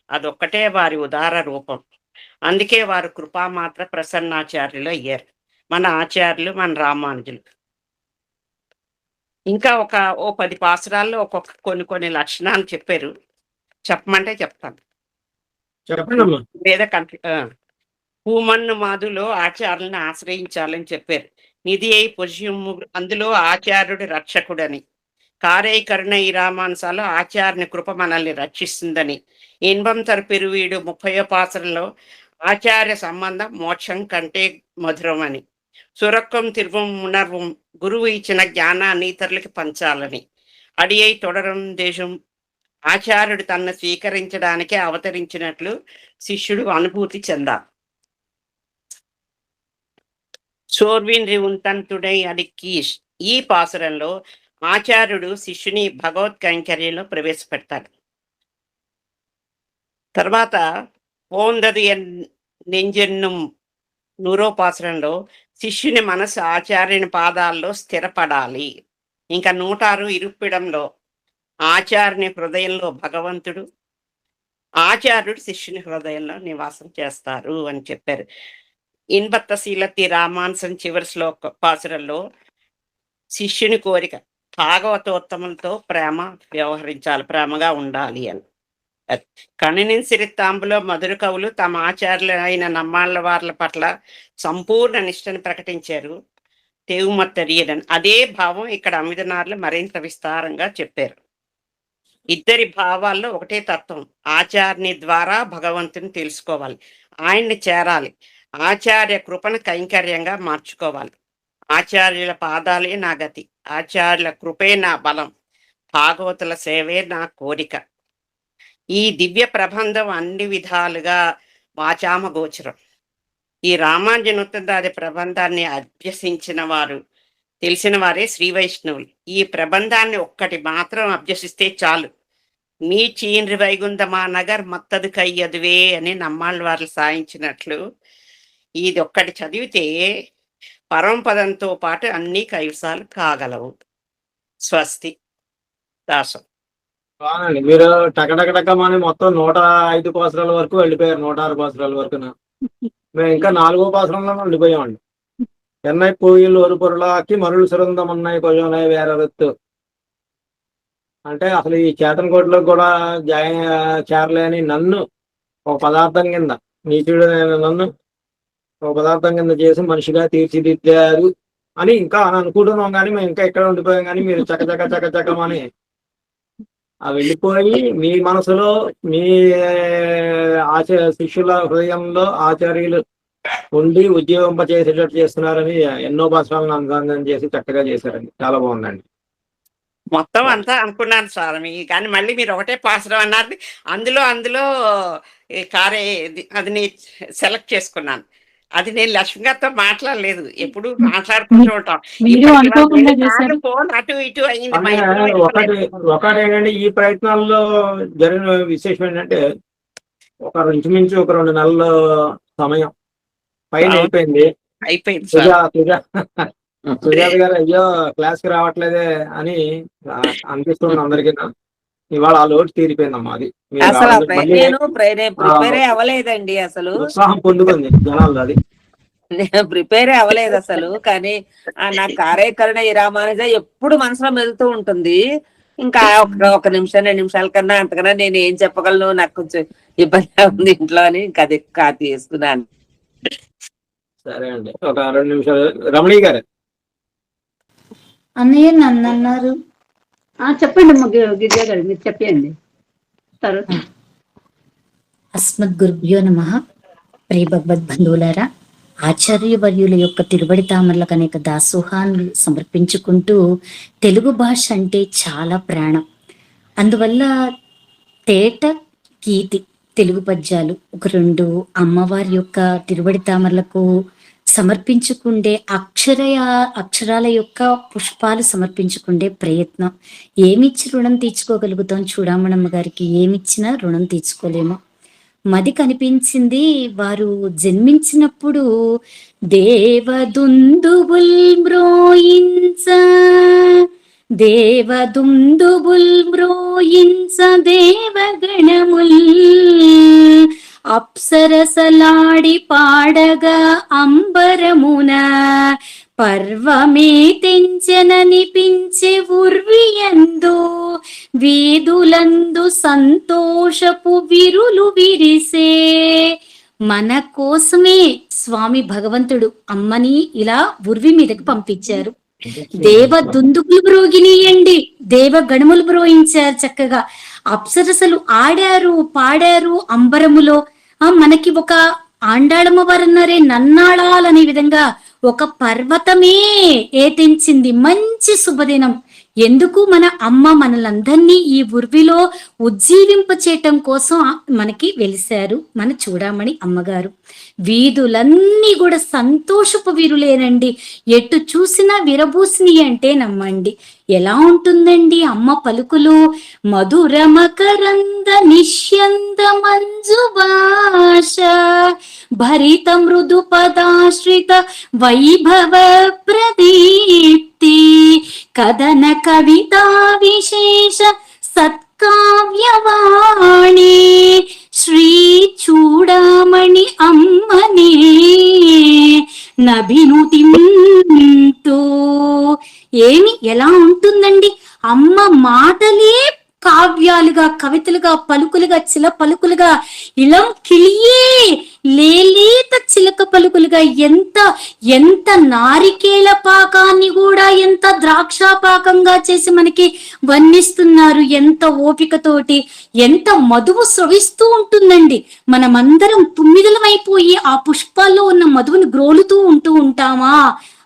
Speaker 3: అదొక్కటే వారి ఉదార రూపం. అందుకే వారు కృపామాత్ర ప్రసన్నాచార్యులు అయ్యారు. మన ఆచార్యులు మన రామానుజులు. ఇంకా ఓ 10 పాసురాల్లో ఒక్కొక్క కొన్ని లక్షణాలు చెప్పారు. చెప్పమంటే చెప్తాను.
Speaker 1: చెప్పండమ్మా.
Speaker 3: వేద పూమన్ను మాదులో ఆచార్యులను ఆశ్రయించాలని చెప్పారు. నిధి అయి పుష్యము అందులో ఆచార్యుడు రక్షకుడని. కారై కరుణ ఈ రామానుసాలో ఆచార్యుని కృప మనల్ని రక్షిస్తుందని. ఇన్బం తరపెరువీడు 30వ పాసరంలో ఆచార్య సంబంధం మోక్షం కంటే మధురం అని. సురక్కం తిరువం ఉణర్వం గురువు ఇచ్చిన జ్ఞానాన్ని ఇతరులకి పంచాలని. అడి అయి తొడరం దేశం ఆచార్యుడు తన్ను స్వీకరించడానికి అవతరించినట్లు శిష్యుడు అనుభూతి చెందాలి. సోర్విన్ రివుంతంతుడై అడిక్కీష్ ఈ పాసురంలో ఆచార్యుడు శిష్యుని భగవత్ కైంకర్యంలో ప్రవేశపెడతాడు. తర్వాత ఓందది నెంజెన్ను 100వ పాసురంలో శిష్యుని మనసు ఆచార్యుని పాదాల్లో స్థిరపడాలి. ఇంకా 106 ఇరుప్పిడంలో ఆచార్యుని హృదయంలో భగవంతుడు, ఆచార్యుడు శిష్యుని హృదయంలో నివాసం చేస్తారు అని చెప్పారు. ఇన్బత్త శీలతి రామానుసం చివరి పాసురంలో శిష్యుని కోరిక భాగవతోత్తములతో ప్రేమ వ్యవహరించాలి, ప్రేమగా ఉండాలి అని. కణినిన్ సిరితాంబులో మధుర కవులు తమ ఆచార్యులు అయిన నమ్మాళ్ళ వార్ల పట్ల సంపూర్ణ నిష్టను ప్రకటించారు. తేవుమత్తరియడని అదే భావం ఇక్కడ అమిదనార్లు మరింత విస్తారంగా చెప్పారు. ఇద్దరి భావాల్లో ఒకటే తత్వం. ఆచార్యుని ద్వారా భగవంతుని తెలుసుకోవాలి, ఆయన్ని చేరాలి, ఆచార్య కృపను కైంకర్యంగా మార్చుకోవాలి. ఆచార్యుల పాదాలే నా గతి, ఆచార్యుల కృపే నా బలం, భాగవతుల సేవే నా కోరిక. ఈ దివ్య ప్రబంధం అన్ని విధాలుగా వాచామ గోచరం. ఈ రామానుజనుత్తందాది ప్రబంధాన్ని అభ్యసించిన వారు, తెలిసిన వారే శ్రీ వైష్ణవులు. ఈ ప్రబంధాన్ని ఒక్కటి మాత్రం అభ్యసిస్తే చాలు. మీ చీన్రి వైగుంధమా నగర్ మత్తదు కయ్యదువే అని నమ్మాళ్ళ వారు సాయించినట్లు ఇది ఒక్కటి చదివితే పరమపదంతో పాటు అన్ని కైవసాలు కాగలవు. స్వస్తి. దాసం.
Speaker 1: బాగుందండి. మీరు టకటకటకమని మొత్తం 105 పాసురాల వరకు వెళ్ళిపోయారు. 106 పాసురాల వరకు మేము ఇంకా 4వ పాసురంలో వెళ్ళిపోయామండి. చెన్నై కోయిల్ ఒక పొరులాకి మరులు సురందమన్నాయి కొంచెం వేరొత్తు అంటే అసలు ఈ చేతన్ కోటలో కూడా చేరలేని నన్ను ఒక పదార్థం కింద, నీచుడు నన్ను ఒక పదార్థం కింద చేసి మనిషిగా తీర్చిదిద్దారు అని ఇంకా అని అనుకుంటున్నాం. కానీ మేము ఇంకా ఎక్కడ ఉండిపోయాం. కానీ మీరు చకచకమని వెళ్ళిపోయి మీ మనసులో మీ శిష్యుల హృదయంలో ఆచార్యులు ఉండి ఉద్యోగింపచేసేటట్టు చేస్తున్నారని ఎన్నో పాఠశాలను అనుసంధానం చేసి చక్కగా చేశారండి. చాలా బాగుందండి.
Speaker 3: మొత్తం అంతా అనుకున్నాను స్వామి, కానీ మళ్ళీ మీరు ఒకటే పాసురం అన్నారు. అందులో అది నేను సెలెక్ట్ చేసుకున్నాను. అది నేను లక్ష్మి గారితో మాట్లాడలేదు, ఎప్పుడు మాట్లాడుకుంటూ ఉంటాం. ఫోన్ అటు ఇటు అయింది.
Speaker 1: ఒకటి ఏంటంటే ఈ ప్రయత్నాల్లో జరిగిన విశేషం ఏంటంటే ఇంచుమించు ఒక 2 నెలల సమయం పైన అయిపోయింది. సుజాత గారు అయ్యో క్లాస్ కి రావట్లేదే అని అనిపిస్తుంది అందరికీ. ఇవాళ ఆ లోటు తీరిపోయిందమ్మా. అది మీరు
Speaker 6: అసలు
Speaker 1: రావడం మళ్ళీ
Speaker 6: నేను ప్రిపేరే అవ్వలేదండి అసలు.
Speaker 1: ఉత్సాహం పొందుకుంది జనాలు. అది
Speaker 6: నేను ప్రిపేరే అవ్వలేదు అసలు. కానీ నా కార్యకరణ ఈ రామానుజ ఎప్పుడు మనసులో మెదులుతూ ఉంటుంది. ఇంకా ఒక నిమిషం 2 నిమిషాల కన్నా అంతకన్నా నేను ఏం చెప్పగలను, నాకు కొంచెం ఇబ్బందిగా ఉంది ఇంట్లో అని ఇంకా అది కాపీ చేసుకున్నాను.
Speaker 1: సరే అండి, ఒక 2 నిమిషాలు. రమణి గారు.
Speaker 8: అన్నయ్య నన్ను అన్నారు.
Speaker 2: చెప్పండి గిరిజా గారు, మీరు చెప్పండి.
Speaker 8: అస్మద్ గురుభ్యో నమః. ప్రియ భగవద్ బంధువులారా, ఆచార్యవర్యుల యొక్క తిరువడి తామరలకు అనేక దాసోహాన్ని సమర్పించుకుంటూ తెలుగు భాష అంటే చాలా ప్రాణం. అందువల్ల తేట గీతి తెలుగు పద్యాలు ఒక 2 అమ్మవారి యొక్క తిరువడి తామరలకు సమర్పించుకుండే అక్షరాల యొక్క పుష్పాలు సమర్పించుకుండే ప్రయత్నం. ఏమిచ్చి రుణం తీర్చుకోగలుగుతాం? చూడామణమ్మ గారికి ఏమిచ్చినా రుణం తీర్చుకోలేము. మది కనిపించింది వారు జన్మించినప్పుడు దేవదుందుబుల్ మ్రోయించ దేవగణముల్ అప్సరసలాడి పాడగా అంబరమున పర్వమే తెంచెననిపించే ఉర్వియందు వీధులందు సంతోషపు విరులు విరిసే. మన కోసమే స్వామి భగవంతుడు అమ్మని ఇలా ఉర్వి మీదకి పంపించారు. దేవ దుందుకులు బ్రోగినియండి, దేవ గణములు బ్రోయించారు చక్కగా. అప్సరసలు ఆడారు, పాడారు అంబరములో. మనకి ఒక ఆండాళమ్మ వారు అన్నారే, నన్నాళాలనే విధంగా ఒక పర్వతమే ఏతించింది. మంచి శుభదినం. ఎందుకు? మన అమ్మ మనలందరినీ ఈ ఉర్విలో ఉజ్జీవింపచేయటం కోసం మనకి వెలిశారు మన చూడామణి అమ్మగారు. వీధులన్నీ కూడా సంతోషపు వీరులేనండి. ఎటు చూసినా విరబూసిని అంటే నమ్మండి. ఎలా ఉంటుందండి అమ్మ పలుకులు? మధుర మకరంద నిష్యంద మంజు భాష భరిత మృదు పదాశ్రిత వైభవ ప్రదీప్తి కథన కవితా విశేష సత్కావ్యవాణి శ్రీ చూడామణి అమ్మనే నభినుతింతు. ఏమి ఎలా ఉంటుందండి? అమ్మ మాటలే కావ్యాలుగా, కవితలుగా, పలుకులుగా, చిల పలుకులుగా, ఇళం కిలియే లేలేత చిలక పలుకులుగా, ఎంత నారికేళ పాకాన్ని కూడా ఎంత ద్రాక్ష పాకంగా చేసి మనకి వర్ణిస్తున్నారు. ఎంత ఓపికతోటి, ఎంత మధువు స్రవిస్తూ ఉంటుందండి. మనమందరం తుమ్మిదలమైపోయి ఆ పుష్పాల్లో ఉన్న మధువుని గ్రోలుతూ ఉంటామా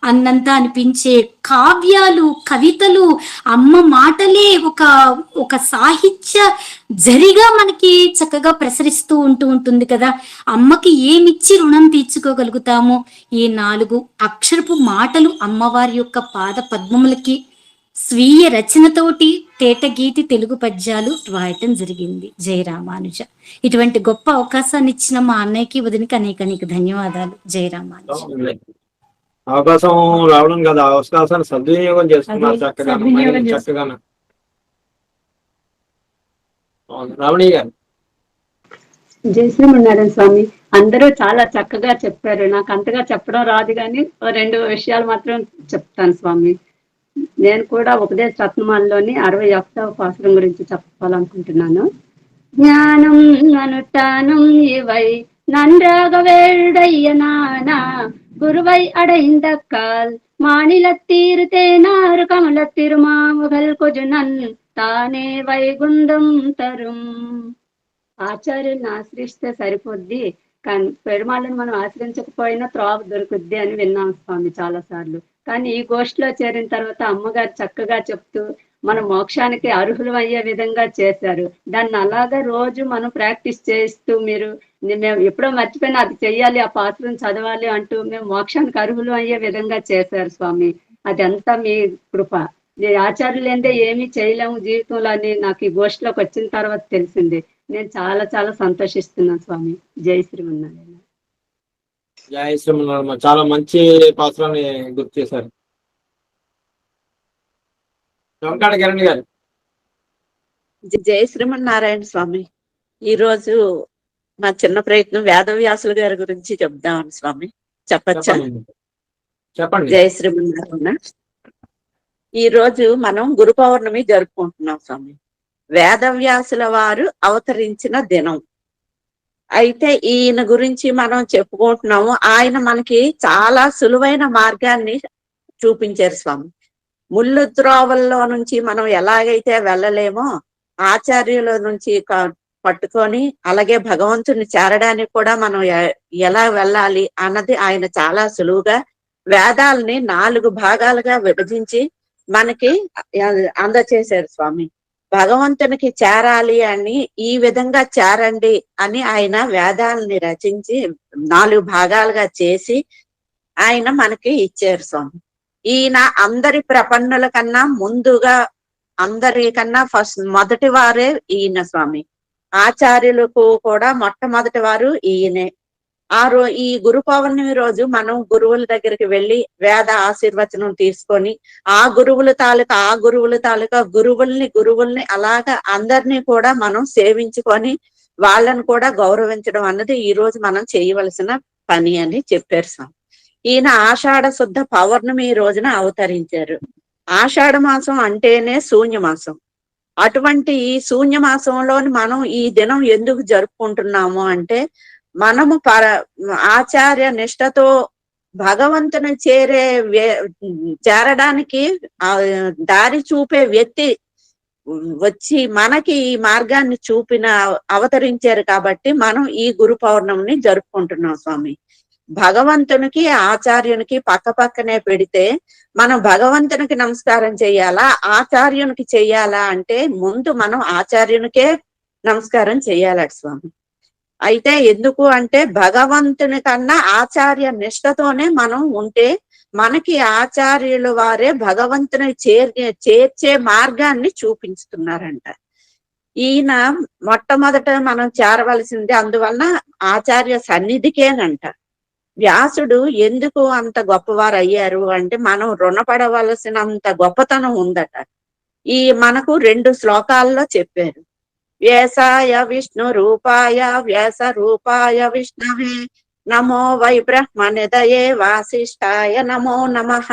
Speaker 8: అన్నంత అనిపించే కావ్యాలు, కవితలు, అమ్మ మాటలే ఒక సాహిత్య జరిగా మనకి చక్కగా ప్రసరిస్తూ ఉంటుంది కదా. అమ్మకి ఏమిచ్చి రుణం తీర్చుకోగలుగుతాము? ఈ 4 అక్షరపు మాటలు అమ్మవారి యొక్క పాద పద్మములకి స్వీయ రచనతోటి తేట గీతి తెలుగు పద్యాలు రాయటం జరిగింది. జయ రామానుజ. ఇటువంటి గొప్ప అవకాశాన్ని ఇచ్చిన మా అన్నయ్యకి, వదినికి అనేక ధన్యవాదాలు. జయ రామానుజ.
Speaker 1: అవకాశం రావడం కదా, అవకాశాన్ని సద్వినియోగం చేసుకున్నారు చక్కగా. రావణి గారు.
Speaker 2: జై శ్రీమన్నారాయణ స్వామి. అందరూ చాలా చక్కగా చెప్పారు. నాకు అంతగా చెప్పడం రాదు, కానీ 2 విషయాలు మాత్రం చెప్తాను స్వామి. నేను కూడా ఉపదేశ రత్నమాలలోని 61వ పాసురం గురించి చెప్పాలనుకుంటున్నాను. జ్ఞానం అనుటాను ఇవై நன்றாக வேடையனான குருவை அடைந்தக்கால் மாநிலத்தீர் தேனாறு கமலத்திருமாமுகல் கொஜுனன் తానే వైగుండం తరుం. ఆచార్యులను ఆశ్రయిస్తే సరిపోద్ది, కానీ పెరుమాళ్ళని మనం ఆశ్రయించకపోయినా త్రోవ దొరుకుద్ది అని విన్నాం స్వామి చాలా సార్లు. కానీ ఈ గోష్ఠిలో చేరిన తర్వాత అమ్మగారు చక్కగా చెప్తూ మన మోక్షానికి అర్హులు అయ్యే విధంగా చేశారు. దాన్ని అలాగా రోజు మనం ప్రాక్టీస్ చేస్తూ, మేము ఎప్పుడో మర్చిపోయినా అది చెయ్యాలి, ఆ పాత్రను చదవాలి అంటూ మేము మోక్షానికి అర్హులు అయ్యే విధంగా చేశారు స్వామి. అదంతా మీ కృప. ఆచార్యులు ఏందే ఏమీ చేయలేము జీవితంలో అని నాకు ఈ గోష్ఠిలోకి వచ్చిన తర్వాత తెలిసింది. నేను చాలా చాలా సంతోషిస్తున్నాను స్వామి. జై శ్రీమన్నారాయణ.
Speaker 1: జై శ్రీమన్నారాయణ. చాలా మంచి పాత్రని గుర్తు చేశారు. వెంకట కిరణ్ గారు.
Speaker 4: జై శ్రీమన్నారాయణ స్వామి. ఈరోజు మా చిన్న ప్రయత్నం వేదవ్యాసులు గారి గురించి చెప్దామని స్వామి. చెప్పచ్చా?
Speaker 1: చెప్పండి.
Speaker 4: జై శ్రీమన్నారాయణ. ఈ రోజు మనం గురు పౌర్ణమి జరుపుకుంటున్నాం స్వామి. వేదవ్యాసుల వారు అవతరించిన దినం. అయితే ఈయన గురించి మనం చెప్పుకుంటున్నాము. ఆయన మనకి చాలా సులువైన మార్గాన్ని చూపించారు స్వామి. ముళ్ళు త్రోవల్లో నుంచి మనం ఎలాగైతే వెళ్ళలేమో ఆచార్యుల నుంచి పట్టుకొని అలాగే భగవంతుని చేరడానికి కూడా మనం ఎలా వెళ్ళాలి అన్నది ఆయన చాలా సులువుగా వేదాలని 4 భాగాలుగా విభజించి మనకి అందచేశారు స్వామి. భగవంతునికి చేరాలి అని ఈ విధంగా చేరండి అని ఆయన వేదాలని రచించి 4 భాగాలుగా చేసి ఆయన మనకి ఇచ్చారు స్వామి. ఈయన అందరి ప్రపన్నుల కన్నా ముందుగా అందరికన్నా మొదటి వారే ఈయన స్వామి. ఆచార్యులకు కూడా మొట్టమొదటి వారు ఈయనే. ఈ గురు పౌర్ణమి రోజు మనం గురువుల దగ్గరికి వెళ్ళి వేద ఆశీర్వచనం తీసుకొని ఆ గురువుల తాలూకా గురువుల్ని అలాగా అందరినీ కూడా మనం సేవించుకొని వాళ్ళని కూడా గౌరవించడం అన్నది ఈ రోజు మనం చేయవలసిన పని అని చెప్పారు స్వామి. ఈయన ఆషాఢ శుద్ధ పౌర్ణమి రోజున అవతరించారు. ఆషాఢ మాసం అంటేనే శూన్యమాసం. అటువంటి ఈ శూన్యమాసంలోని మనం ఈ దినం ఎందుకు జరుపుకుంటున్నాము అంటే మనము ఆచార్య నిష్టతో భగవంతుని చేరడానికి దారి చూపే వ్యక్తి వచ్చి మనకి ఈ మార్గాన్ని అవతరించారు కాబట్టి మనం ఈ గురు పౌర్ణమిని జరుపుకుంటున్నాం స్వామి. భగవంతునికి ఆచార్యునికి పక్కనే పెడితే మనం భగవంతునికి నమస్కారం చెయ్యాలా ఆచార్యునికి చెయ్యాలా అంటే ముందు మనం ఆచార్యునికే నమస్కారం చెయ్యాలట స్వామి. అయితే ఎందుకు అంటే భగవంతుని కన్నా ఆచార్య నిష్టతోనే మనం ఉంటే మనకి ఆచార్యుల వారే భగవంతుని చేర్చే మార్గాన్ని చూపించుతున్నారంట. ఈయన మొట్టమొదట మనం చేరవలసింది అందువలన ఆచార్య సన్నిధికేనంట. వ్యాసుడు ఎందుకు అంత గొప్పవారు అయ్యారు అంటే మనం రుణపడవలసినంత గొప్పతనం ఉందట. మనకు 2 శ్లోకాల్లో చెప్పారు. వ్యాసాయ విష్ణు రూపాయ వ్యాస రూపాయ విష్ణవే నమో వై బ్రహ్మనిదయే వాసిష్ఠాయ నమో నమః.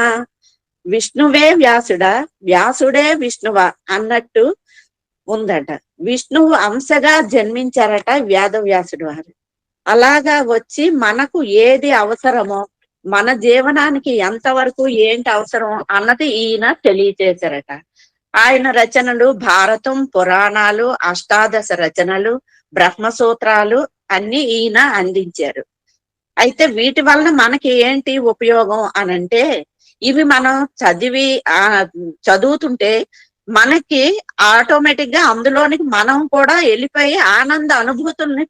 Speaker 4: విష్ణువే వ్యాసుడా వ్యాసుడే విష్ణువా అన్నట్టు ఉందట. విష్ణువు అంశగా జన్మించారట వేదవ్యాసుడు వారు. అలాగా వచ్చి మనకు ఏది అవసరమో మన జీవనానికి ఎంతవరకు ఏంటి అవసరం అన్నది ఈయన తెలియచేశారట. ఆయన రచనలు భారతం, పురాణాలు, అష్టాదశ రచనలు, బ్రహ్మసూత్రాలు అన్ని ఈయన అందించారు. అయితే వీటి వలన మనకి ఏంటి ఉపయోగం అనంటే ఇవి మనం చదువుతుంటే మనకి ఆటోమేటిక్ గా అందులోనికి మనం కూడా వెళ్ళిపోయి ఆనంద అనుభూతుల్ని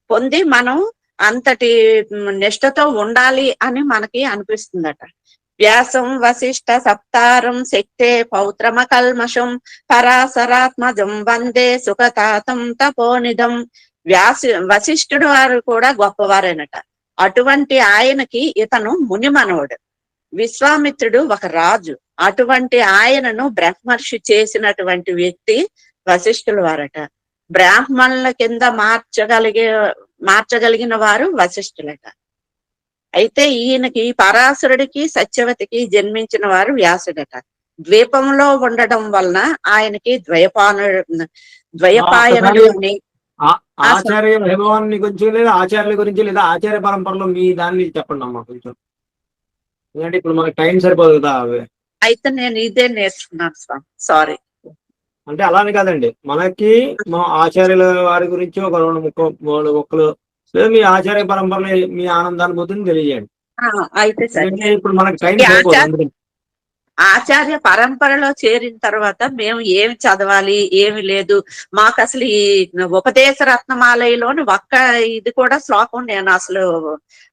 Speaker 4: పొంది మనం అంతటి నిష్టతో ఉండాలి అని మనకి అనిపిస్తుందట. వ్యాసం వశిష్ఠ సప్తారం శక్తే పౌత్రమ కల్మషం పరాశరాత్మజం వందే సుఖతాతం తపోనిధం. వశిష్ఠుడు వారు కూడా గొప్పవారేనట. అటువంటి ఆయనకి ఇతను మునిమనవుడు. విశ్వామిత్రుడు ఒక రాజు. అటువంటి ఆయనను బ్రహ్మర్షి చేసినటువంటి వ్యక్తి వశిష్ఠుల వారట. బ్రాహ్మణుల కింద మార్చగలిగిన వారు వశిష్ఠులట. అయితే ఈయనకి పరాశరుడికి సత్యవతికి జన్మించిన వారు వ్యాసుడట. ద్వీపంలో ఉండడం వలన ఆయనకి ద్వయపాయనుడు అని
Speaker 1: ఆచార్య వైభవాన్ని గురించి లేదా ఆచార్యుల గురించి లేదా ఆచార్య పరంపరలో మీ దాన్ని చెప్పండి అమ్మా కొంచెం. ఎందుకంటే ఇప్పుడు మనకి టైం సరిపోదు కదా.
Speaker 4: అయితే నేను ఇదే నేర్చుకున్నాను స్వామి. సారీ.
Speaker 1: అంటే అలానే కాదండి, మనకి మా ఆచార్యుల వారి గురించి ఒక 2-3 ముక్కలు లేదా మీ ఆచార్య పరంపరలో మీ ఆనందానుభూతిని తెలియజేయండి.
Speaker 4: అయితే సరే.
Speaker 1: ఇప్పుడు మనకి టైం సరిపోదు.
Speaker 4: ఆచార్య పరంపరలో చేరిన తర్వాత మేము ఏమి చదవాలి ఏమి లేదు. మాకు అసలు ఈ ఉపదేశ రత్నమాలయలోని ఇది కూడా శ్లోకం నేను అసలు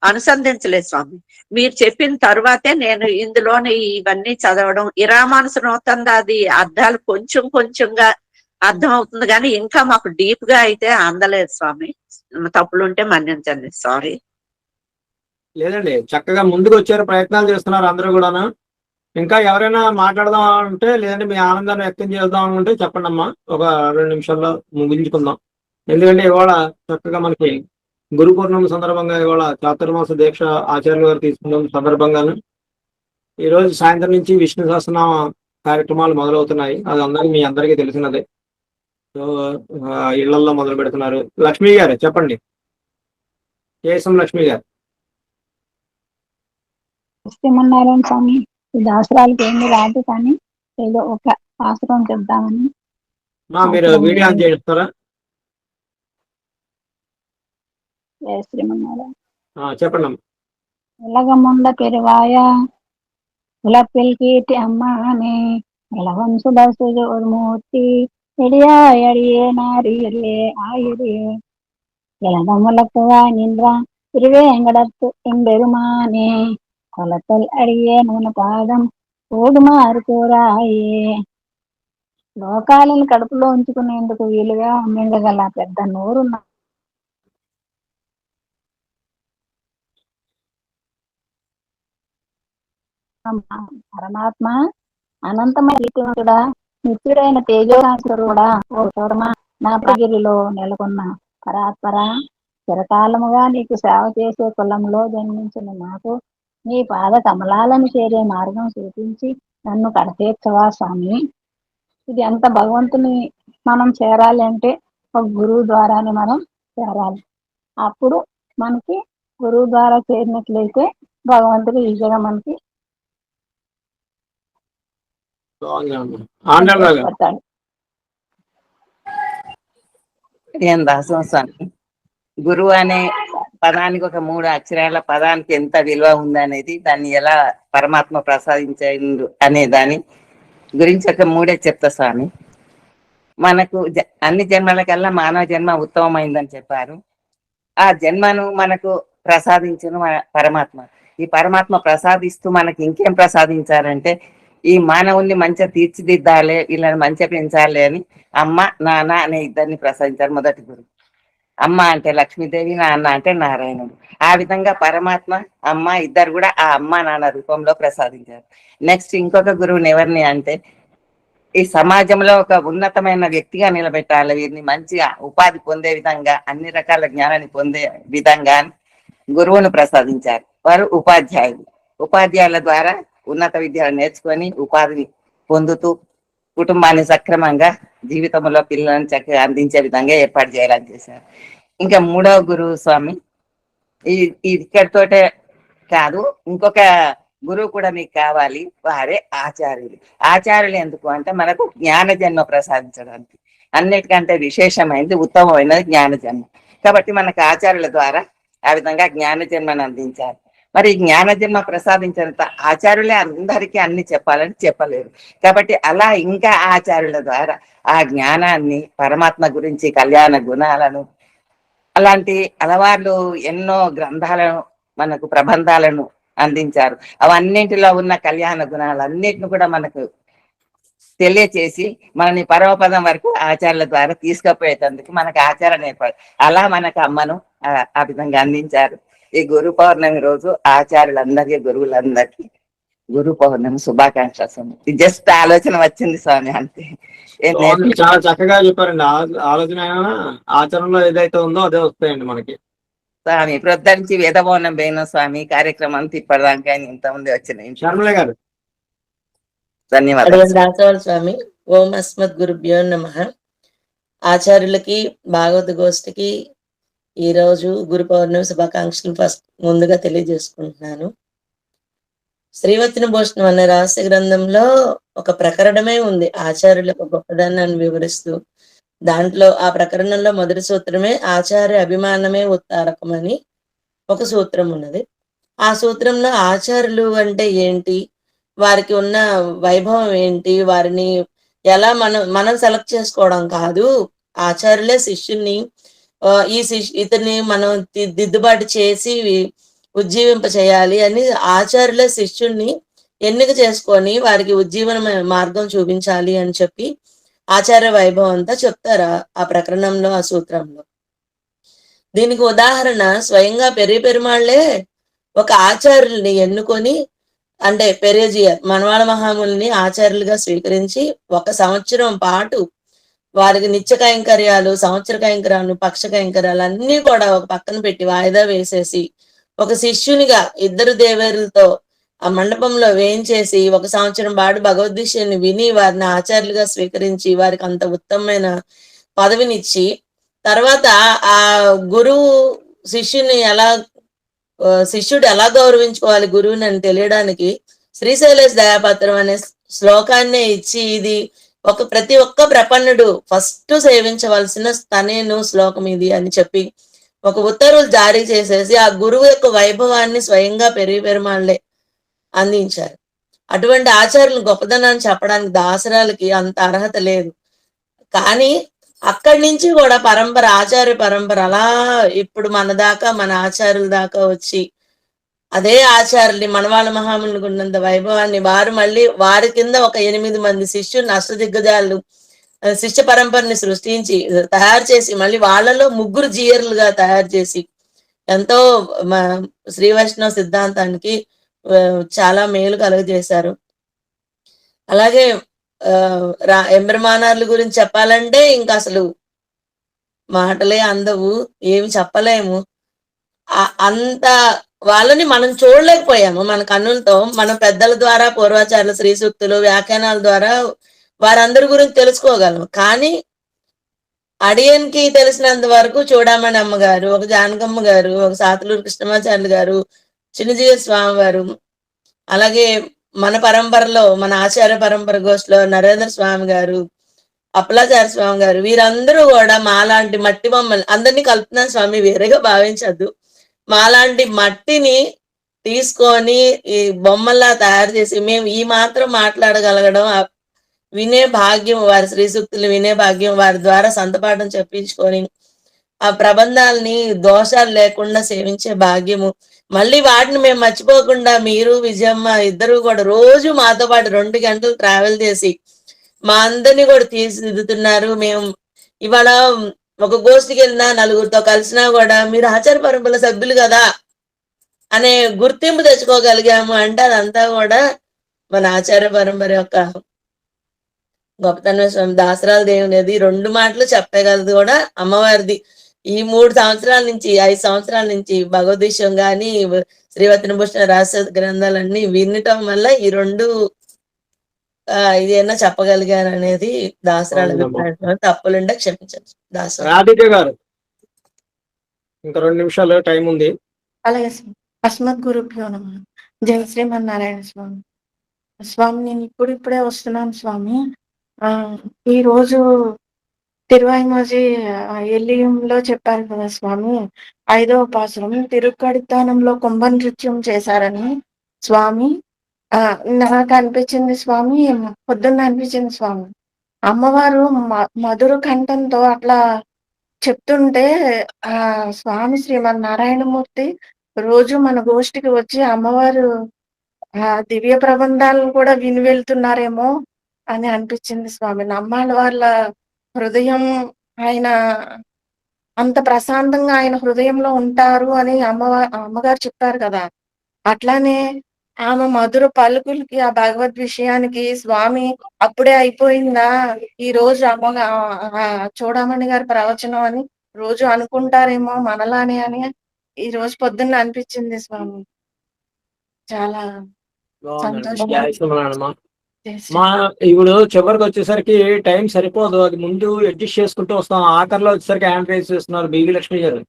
Speaker 4: అనుసంధించలేదు స్వామి. మీరు చెప్పిన తర్వాతే నేను ఇందులోని ఇవన్నీ చదవడం. ఇరామానుస నూతంది అర్థాలు కొంచెంగా అర్థం అవుతుంది కానీ ఇంకా మాకు డీప్ గా అయితే అందలేదు స్వామి. తప్పులుంటే మన్నించండి. సారీ.
Speaker 1: లేదండి, చక్కగా ముందుకు వచ్చారు, ప్రయత్నాలు చేస్తున్నారు అందరూ కూడాను. ఇంకా ఎవరైనా మాట్లాడదాం అంటే, లేదంటే మీ ఆనందాన్ని వ్యక్తం చేద్దాం అనుకుంటే చెప్పండి అమ్మా. ఒక 2 నిమిషాల్లో ముగించుకుందాం. ఎందుకంటే ఇవాళ చక్కగా మనకి గురు పౌర్ణమి సందర్భంగా ఇవాళ చాతుర్మాస దీక్ష ఆచార్యులు గారు తీసుకున్న సందర్భంగాను ఈ రోజు సాయంత్రం నుంచి విష్ణు సహస్రనామ కార్యక్రమాలు మొదలవుతున్నాయి. అది మీ అందరికీ తెలిసినదే. సో ఇళ్లలో మొదలు పెడుతున్నారు. లక్ష్మి గారు చెప్పండి. కేశం లక్ష్మి గారు.
Speaker 9: శ్రీమన్నారాయణ స్వామి ఈ దాసరాలకి ఏమి రాదు, కానీ ఏదో ఒక ఆశ్రమం చెప్దామని.
Speaker 1: మీరు వీడియో ఆన్ చేస్తారా?
Speaker 9: శ్రీమన్నారాయణ
Speaker 1: చెప్పండి.
Speaker 9: ఉలగముండ పెరువాయ உலப்பில் அம்மானே இளவம் சுடசுடு ஒரு மூர்த்தி எடியாயடியே நாரியிலே ஆயிரே இளதமுலக்குவாய் நின்றான் திருவேங்கடத்து எம்பெருமானே கொலத்தல் அடியே நூன పాదం ఓడుమారు కోరాయే. లోకాలను కడుపులో ఉంచుకునేందుకు వీలుగా మింగగల పెద్ద నోరున్న పరమాత్మ అనంతమైన రీతివంతుడా, నిత్యుడైన తేజోరాశుడా, ఓ చోరమా నా ప్రగిరిలో నెలకొన్న పరాత్పర, చిరకాలముగా నీకు సేవ చేసే కులంలో జన్మించిన నాకు నీ పాద కమలాలను చేరే మార్గం చూపించి నన్ను కడతీర్చవా స్వామి. ఇది అంత భగవంతుని మనం చేరాలి అంటే ఒక గురువు ద్వారానే మనం చేరాలి. అప్పుడు మనకి గురువు ద్వారా చేరినట్లయితే భగవంతుడు ఈజీగా మనకి పడతాడు.
Speaker 6: ఏం దాసం స్వామి, గురువు అనే పదానికి ఒక 3 అక్షరాల పదానికి ఎంత విలువ ఉందనేది, దాన్ని ఎలా పరమాత్మ ప్రసాదించాడు అనే దాని గురించి ఒక 3 చెప్తా స్వామి. మనకు అన్ని జన్మలకల్లా మానవ జన్మ ఉత్తమమైందని చెప్పారు. ఆ జన్మను మనకు ప్రసాదించిన పరమాత్మ. ఈ పరమాత్మ ప్రసాదిస్తూ మనకి ఇంకేం ప్రసాదించారంటే, ఈ మానవుల్ని మంచిగా తీర్చిదిద్దాలి, వీళ్ళని మంచిగా పెంచాలి అని అమ్మ నాన్న అనే ఇద్దరిని ప్రసాదించారు. మొదటి గురువు అమ్మ అంటే లక్ష్మీదేవి, నాన్న అంటే నారాయణుడు. ఆ విధంగా పరమాత్మ అమ్మ ఇద్దరు కూడా ఆ అమ్మ నాన్న రూపంలో ప్రసాదించారు. నెక్స్ట్ ఇంకొక గురువుని ఎవరిని అంటే, ఈ సమాజంలో ఒక ఉన్నతమైన వ్యక్తిగా నిలబెట్టాలి, వీరిని మంచిగా ఉపాధి పొందే విధంగా, అన్ని రకాల జ్ఞానాన్ని పొందే విధంగా గురువును ప్రసాదించారు. వారు ఉపాధ్యాయులు. ఉపాధ్యాయుల ద్వారా ఉన్నత విద్యను నేర్చుకొని ఉపాధిని పొందుతూ కుటుంబాన్ని సక్రమంగా జీవితంలో పిల్లలను చక్కగా అందించే విధంగా ఏర్పాటు చేయాలని చేశారు. ఇంకా 3వ గురువు స్వామి, ఇక్కడితోటే కాదు, ఇంకొక గురువు కూడా మీకు కావాలి, వారే ఆచార్యులు. ఆచార్యులు ఎందుకు అంటే, మనకు జ్ఞాన జన్మ ప్రసాదించడానికి. అన్నిటికంటే విశేషమైనది, ఉత్తమమైనది జ్ఞాన జన్మ. కాబట్టి మనకు ఆచార్యుల ద్వారా ఆ విధంగా జ్ఞాన జన్మను అందించారు. మరి జ్ఞాన జన్మ ప్రసాదించినంత ఆచార్యులే అందరికీ అన్ని చెప్పాలని చెప్పలేరు. కాబట్టి అలా ఇంకా ఆచార్యుల ద్వారా ఆ జ్ఞానాన్ని, పరమాత్మ గురించి కళ్యాణ గుణాలను, అలాంటి అలవార్లు ఎన్నో గ్రంథాలను, మనకు ప్రబంధాలను అందించారు. అవన్నింటిలో ఉన్న కళ్యాణ గుణాలన్నిటిని కూడా మనకు తెలియచేసి మనని పరమపదం వరకు ఆచార్యుల ద్వారా తీసుకుపోయేటందుకు మనకు ఆచారం ఏర్పడు. అలా మనకు అమ్మను ఆ విధంగా అందించారు. ఈ గురు పౌర్ణమి రోజు ఆచార్యులందరికీ, గురువులందరికీ గురు పౌర్ణమి శుభాకాంక్షలు. ఇది జస్ట్ ఆలోచన వచ్చింది స్వామి, అంతే.
Speaker 1: చాలా చక్కగా చెప్పారండి. ఆలోచన ఆచరణలో ఏదైతే ఉందో అదే వస్తాయండి మనకి.
Speaker 6: స్వామి ప్రొద్దరించి వేదభవనం పోయిన స్వామి, కార్యక్రమం అంతా ఇప్పటిదాకా ఇంతమంది వచ్చినాయి.
Speaker 1: శర్మల గారు
Speaker 6: ధన్యవాదాలు
Speaker 10: స్వామి. ఓం అస్మద్ గురుభ్యో నమః. ఆచార్యులకి, భాగవత గోష్ఠికి ఈ రోజు గురు పౌర్ణమి శుభాకాంక్షలు ఫస్ట్ ముందుగా తెలియజేసుకుంటున్నాను. శ్రీవత్తిన భూషణం అనే రహస్య గ్రంథంలో ఒక ప్రకరణమే ఉంది ఆచార్యుల గొప్పదనాన్ని వివరిస్తూ. దాంట్లో ఆ ప్రకరణంలో మొదటి సూత్రమే ఆచార్య అభిమానమే ఉత్తారకమని ఒక సూత్రం ఉన్నది. ఆ సూత్రంలో ఆచార్యులు అంటే ఏంటి, వారికి ఉన్న వైభవం ఏంటి, వారిని ఎలా మనం సెలెక్ట్ చేసుకోవడం కాదు, ఆచార్యులే శిష్యుల్ని ఇతన్ని మనం దిద్దుబాటు చేసి ఉజ్జీవింప చేయాలి అని ఆచార్యులే శిష్యుల్ని ఎన్నిక చేసుకొని వారికి ఉజ్జీవన మార్గం చూపించాలి అని చెప్పి ఆచార్య వైభవం అంతా చెప్తారు ఆ ప్రకరణంలో, ఆ సూత్రంలో. దీనికి ఉదాహరణ స్వయంగా పెరుమాళ్లే ఒక ఆచార్యుల్ని ఎన్నుకొని అంటే పెరేజియర్ మనవాళ మహాముల్ని ఆచార్యులుగా స్వీకరించి 1 సంవత్సరం పాటు వారికి నిత్య కైంకర్యాలు, సంవత్సర కైంకర్యాలు, పక్ష కైంకర్యాలు అన్ని కూడా ఒక పక్కన పెట్టి వాయిదా వేసేసి ఒక శిష్యునిగా 2 దేవేరులతో ఆ మండపంలో వేయించేసి 1 సంవత్సరం పాటు భగవద్గీతని విని వారిని ఆచార్యులుగా స్వీకరించి వారికి అంత ఉత్తమమైన పదవినిచ్చి తర్వాత ఆ గురువు శిష్యుని ఎలా శిష్యుడు ఎలా గౌరవించుకోవాలి గురువుని అని తెలియడానికి శ్రీశైలేశ దయాపత్రం అనే శ్లోకాన్నే ఇచ్చి ఇది ప్రతి ఒక్క ప్రపన్నుడు ఫస్ట్ సేవించవలసిన తనేను శ్లోకం ఇది అని చెప్పి ఒక ఉత్తర్వులు జారీ చేసేసి ఆ గురువు యొక్క వైభవాన్ని స్వయంగా పెరుమాళ్లే అందించారు. అటువంటి ఆచార్యులు గొప్పదనాన్ని చెప్పడానికి దాసరాలకి అంత అర్హత లేదు. కానీ అక్కడి నుంచి కూడా పరంపర ఆచార్య పరంపర అలా ఇప్పుడు మన దాకా మన ఆచార్యుల దాకా వచ్చి అదే ఆచార్యుల్ని మనవాళ్ళ మహామునికి ఉన్నంత వైభవాన్ని వారు మళ్ళీ వారి కింద ఒక 8 మంది శిష్యులు అష్టదిగ్గజాలు శిష్య పరంపరని సృష్టించి తయారు చేసి మళ్ళీ వాళ్ళలో 3 జీయర్లుగా తయారు చేసి ఎంతో శ్రీ వైష్ణవ సిద్ధాంతానికి చాలా మేలు కలుగజేశారు. అలాగే ఎంబ్రమానార్ల గురించి చెప్పాలంటే ఇంకా అసలు మాటలే అందవు, ఏమి చెప్పలేము. అంత వాళ్ళని మనం చూడలేకపోయాము మన కన్నులతో. మన పెద్దల ద్వారా పూర్వాచార్యుల శ్రీ సూక్తులు వ్యాఖ్యానాల ద్వారా వారందరి గురించి తెలుసుకోగలం. కానీ అడియన్కి తెలిసినంత వరకు చూడమని అమ్మగారు, ఒక జానకమ్మ గారు, ఒక సాతులూరు కృష్ణమాచార్యులు గారు, చిన్నజీవ స్వామి వారు, అలాగే మన పరంపరలో మన ఆచార్య పరంపర గోష్ఠిలో నరేంద్ర స్వామి గారు, అప్పలాచార్య స్వామి గారు, వీరందరూ కూడా మాలాంటి మట్టి బొమ్మలు అందరినీ కలుపుతున్నాను స్వామి, వేరేగా భావించద్దు. మాలాంటి మట్టిని తీసుకొని ఈ బొమ్మల్లా తయారు చేసి మేము ఈ మాత్రం మాట్లాడగలగడం, వినే భాగ్యం, వారి శ్రీ సూక్తులు వినే భాగ్యం, వారి ద్వారా సంతపాఠం చెప్పించుకొని ఆ ప్రబంధాలని దోషాలు లేకుండా సేవించే భాగ్యము, మళ్ళీ వాటిని మేము మర్చిపోకుండా మీరు విజయమ్మ ఇద్దరు కూడా రోజు మాతో పాటు 2 గంటలు ట్రావెల్ చేసి మా అందరినీ కూడా తీర్చిదిద్దుతున్నారు. మేము ఇవాళ ఒక గోష్ఠికి వెళ్ళినా నలుగురితో కలిసినా కూడా మీరు ఆచార పరంపర సభ్యులు కదా అనే గుర్తింపు తెచ్చుకోగలిగాము అంటే అదంతా కూడా మన ఆచార పరంపర యొక్క గొప్పతనం. స్వామి దాసరాల దేవునిది 2 మాటలు చెప్పగలదు కూడా అమ్మవారిది. ఈ 3 సంవత్సరాల నుంచి 5 సంవత్సరాల నుంచి భగవద్విషయం గాని శ్రీవత్న భూషణ రహస్య గ్రంథాలన్నీ వినటం వల్ల ఈ 2 ఇదేనా చెప్పగలిగాను అనేది దాసరాల అభిప్రాయం. తప్పులుంటే క్షమించండి.
Speaker 1: రాధిక గారు ఇంకా 2 నిమిషాలు టైం ఉంది.
Speaker 11: అలాగే అస్మద్ గురుభ్యో నమః. జై శ్రీమన్నారాయణ స్వామి. స్వామి నేను ఇప్పుడిప్పుడే వస్తున్నాను స్వామి. ఈ రోజు తిరువాయిమోజి ఎల్లియంలో చెప్పారు కదా స్వామి, 5వ పాసురం తిరుక్కడితానంలో కుంభ నృత్యం చేశారని స్వామి. నాకు అనిపించింది స్వామి, పొద్దున్న అనిపించింది స్వామి, అమ్మవారు మధుర కంఠంతో అట్లా చెప్తుంటే ఆ స్వామి శ్రీమన్నారాయణమూర్తి రోజు మన గోష్ఠికి వచ్చి అమ్మవారు దివ్య ప్రబంధాలను కూడా విని వెళ్తున్నారేమో అని అనిపించింది స్వామి. నమ్మాళ్ళ వాళ్ళ హృదయం ఆయన అంత ప్రశాంతంగా ఆయన హృదయంలో ఉంటారు అని అమ్మగారు చెప్పారు కదా. అట్లానే ఆమె మధుర పలుకులకి ఆ భగవద్ విషయానికి స్వామి అప్పుడే అయిపోయిందా ఈ రోజు చూడమణి గారి ప్రవచనం అని రోజు అనుకుంటారేమో మనలానే అని ఈ రోజు పొద్దున్న అనిపించింది స్వామి. చాలా సంతోషం.
Speaker 1: ఇప్పుడు చివరికి వచ్చేసరికి టైం సరిపోదు, అది ముందు అడ్జస్ట్ చేసుకుంటూ వస్తాం. ఆఖరిలో వచ్చేసరికి హ్యాండ్ రైజ్ చేస్తున్నారు బివి లక్ష్మి గారు.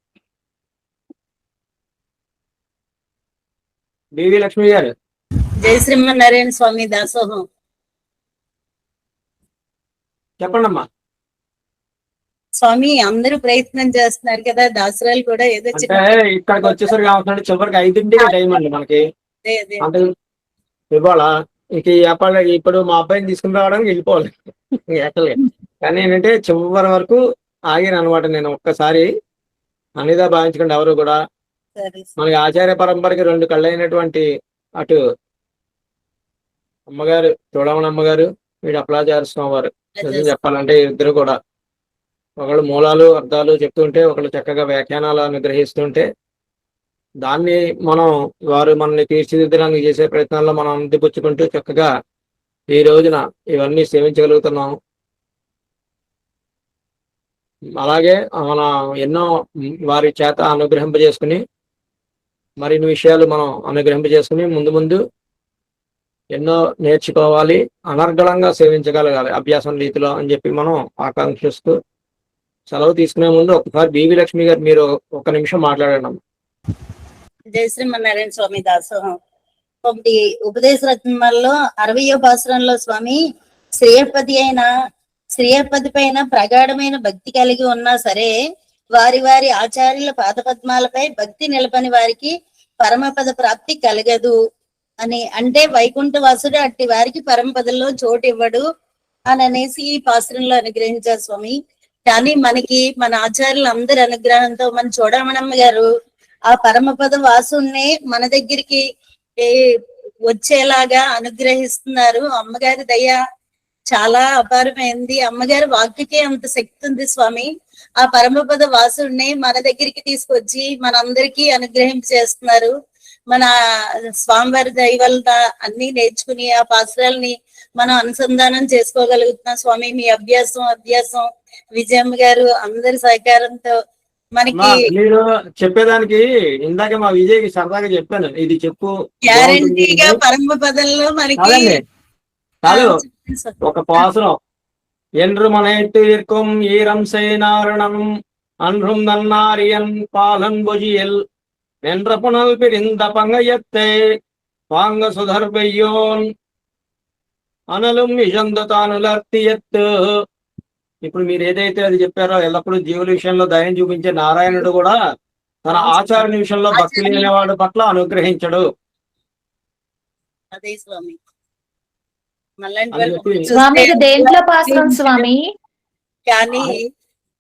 Speaker 1: బివి లక్ష్మి గారు.
Speaker 12: జై శ్రీమన్నారాయణ స్వామి దాసోహం.
Speaker 1: చెప్పండి అమ్మా.
Speaker 12: స్వామి అందరూ ప్రయత్నం చేస్తున్నారు కదా, దాసరాలు కూడా ఏదో
Speaker 1: ఇక్కడికి వచ్చేసరికి అవుతుందండి చివరికి 5ంటికి టైం అండి మనకి. అంటే ఇవాళ ఇంక ఇప్పుడు మా అబ్బాయిని తీసుకుని రావడానికి వెళ్ళిపోవాలి యాక్చువల్గా. కానీ ఏంటంటే చివరి వరకు ఆగాను అనమాట. నేను ఒక్కసారి అనిదా భావించకుండా ఎవరు కూడా మనకి ఆచార్య పరంపరకి 2 కళ్ళైనటువంటి అటు అమ్మగారు చూడమని అమ్మగారు, వీడు అప్పలాచార్య స్వామి వారు. నిజం చెప్పాలంటే ఇద్దరు కూడా ఒకళ్ళు మూలాలు అర్థాలు చెప్తుంటే, ఒకళ్ళు చక్కగా వ్యాఖ్యానాలు అనుగ్రహిస్తుంటే దాన్ని మనం వారు మనల్ని తీర్చిదిద్దడానికి చేసే ప్రయత్నాల్లో మనం అందిపుచ్చుకుంటూ చక్కగా ఈ రోజున ఇవన్నీ సేవించగలుగుతున్నాం. అలాగే మన ఎన్నో వారి చేత అనుగ్రహింపజేసుకుని మరిన్ని విషయాలు మనం అనుగ్రహింపజేసుకుని ముందు ముందు ఎన్నో నేర్చుకోవాలి, అనర్గళంగా సేవించగలగాలి అభ్యాసం రీతిలో అని చెప్పి మనం ఆకాంక్షిస్తూ సెలవు తీసుకునే ముందు ఒకసారి బివి లక్ష్మి గారు మీరు ఒక నిమిషం మాట్లాడండి.
Speaker 12: జయ శ్రీమన్నారాయణ స్వామి దాసోహం. ఒకటి ఉపదేశ రత్నాల్లో 60వ పాసురంలో స్వామి శ్రేయపతి పైన ప్రగాఢమైన భక్తి కలిగి ఉన్నా సరే వారి వారి ఆచార్యుల పాదపద్మాలపై భక్తి నిలపని వారికి పరమపద ప్రాప్తి కలగదు అని, అంటే వైకుంఠవాసుడు అట్టి వారికి పరమపదలో చోటు ఇవ్వడు అని అనేసి ఈ పాసురంలో అనుగ్రహించారు స్వామి. కానీ మనకి మన ఆచార్యులు అందరి అనుగ్రహంతో మన చూడమణమ్మ గారు ఆ పరమపద వాసుని మన దగ్గరికి వచ్చేలాగా అనుగ్రహిస్తున్నారు. అమ్మగారి దయ చాలా అపారమైంది. అమ్మగారి వాక్యకే అంత శక్తి ఉంది స్వామి. ఆ పరమపద వాసుడిని మన దగ్గరికి తీసుకొచ్చి మనందరికీ అనుగ్రహింప చేస్తున్నారు. మన స్వామివారి దయ వల్ల అన్ని నేర్చుకుని ఆ పాసురాలని మనం అనుసంధానం చేసుకోగలుగుతున్నాం స్వామి. మీ అభ్యాసం విజయమ్మ గారు అందరి సహకారంతో మనకి
Speaker 1: మీరు చెప్పేదానికి ఇందాక మా విజయ్కి సరదాగా చెప్పాను, ఇది చెప్పు
Speaker 12: గ్యారంటీగా పరమ పదంలో మనకి
Speaker 1: చాలు. ఒక పాసురం என்று மனைத்து இருக்கும் ஈரம் செய்நாரணம் அன்றும் நன்னாரியன் பாலன் பொஜியல் என்ற புனல் பிரிந்த பங்கயத்தை பாங்க சுதர்பையோன் అనலும் ఇజందు తానులర్తియత్తు. ఇప్పుడు మీరు ఏదైతే అది చెప్పారో ఎల్లప్పుడూ జీవుల విషయంలో దయం చూపించే నారాయణుడు కూడా తన ఆచార్య విషయంలో భక్తి లేనివాడు పట్ల అనుగ్రహించడు.
Speaker 12: అదే స్వామి.
Speaker 8: దేంట్లో పాసురం స్వామి?
Speaker 12: కానీ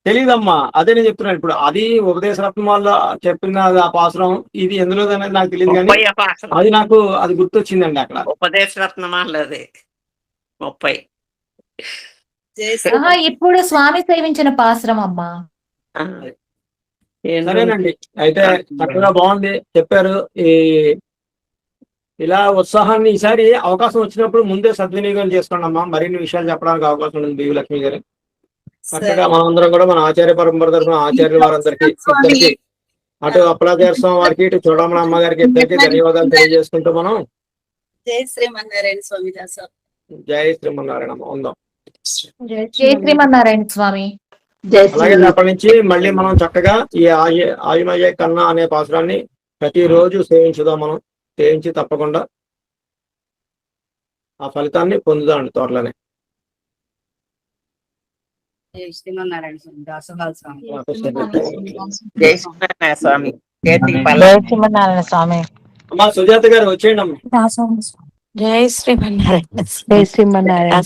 Speaker 1: తెలీదమ్మా, అదే నేను చెప్తున్నాను. ఇప్పుడు అది ఉపదేశ రత్నం వల్ల చెప్పిన ఆ పాసురం, ఇది ఎందులో అనేది నాకు తెలియదు కానీ అది నాకు అది గుర్తొచ్చిందండి అక్కడ.
Speaker 3: ఉపదేశ రత్నమాలది 30.
Speaker 8: ఇప్పుడు స్వామి సేవించిన పాసురం అమ్మా.
Speaker 1: సరేనండి, అయితే చక్కగా బాగుంది చెప్పారు. ఇలా ఉత్సాహాన్ని ఈసారి అవకాశం వచ్చినప్పుడు ముందే సద్వినియోగం చేసుకోండి అమ్మా. మరిన్ని విషయాలు చెప్పడానికి అవకాశం ఉంది బివి లక్ష్మి గారు. చక్కగా మనందరం కూడా మన ఆచార్య పరంపర తరఫున ఆచార్యుల వారందరికీ ఇద్దరికి, అటు అప్పలాచార్య స్వామి వారికి ఇటు చూడమణ అమ్మ గారికి ఇద్దరికి ధన్యవాదాలు తెలియజేసుకుంటూ మనం
Speaker 12: జై శ్రీమన్నారాయణ స్వామి దాస.
Speaker 1: జై శ్రీమన్నారాయణ ఉందాం.
Speaker 8: జై శ్రీమన్నారాయణ స్వామి.
Speaker 1: అలాగే అప్పటి నుంచి మళ్ళీ మనం చక్కగా ఈ ఆయుమయ్యే కన్నా అనే పాసురాన్ని ప్రతిరోజు సేవించుదాం. మనం సేవించి తప్పకుండా ఆ ఫలితాన్ని పొందుదాం త్వరలోనే.
Speaker 12: జై శ్రీమన్నారాయణ స్వామి దాసోహాల స్వామి.
Speaker 3: జై శ్రీమన్నారాయణ స్వామి.
Speaker 1: అమ్మా సుజాత గారు వచ్చేయండి అమ్మా.
Speaker 11: జై శ్రీమన్నారాయణ.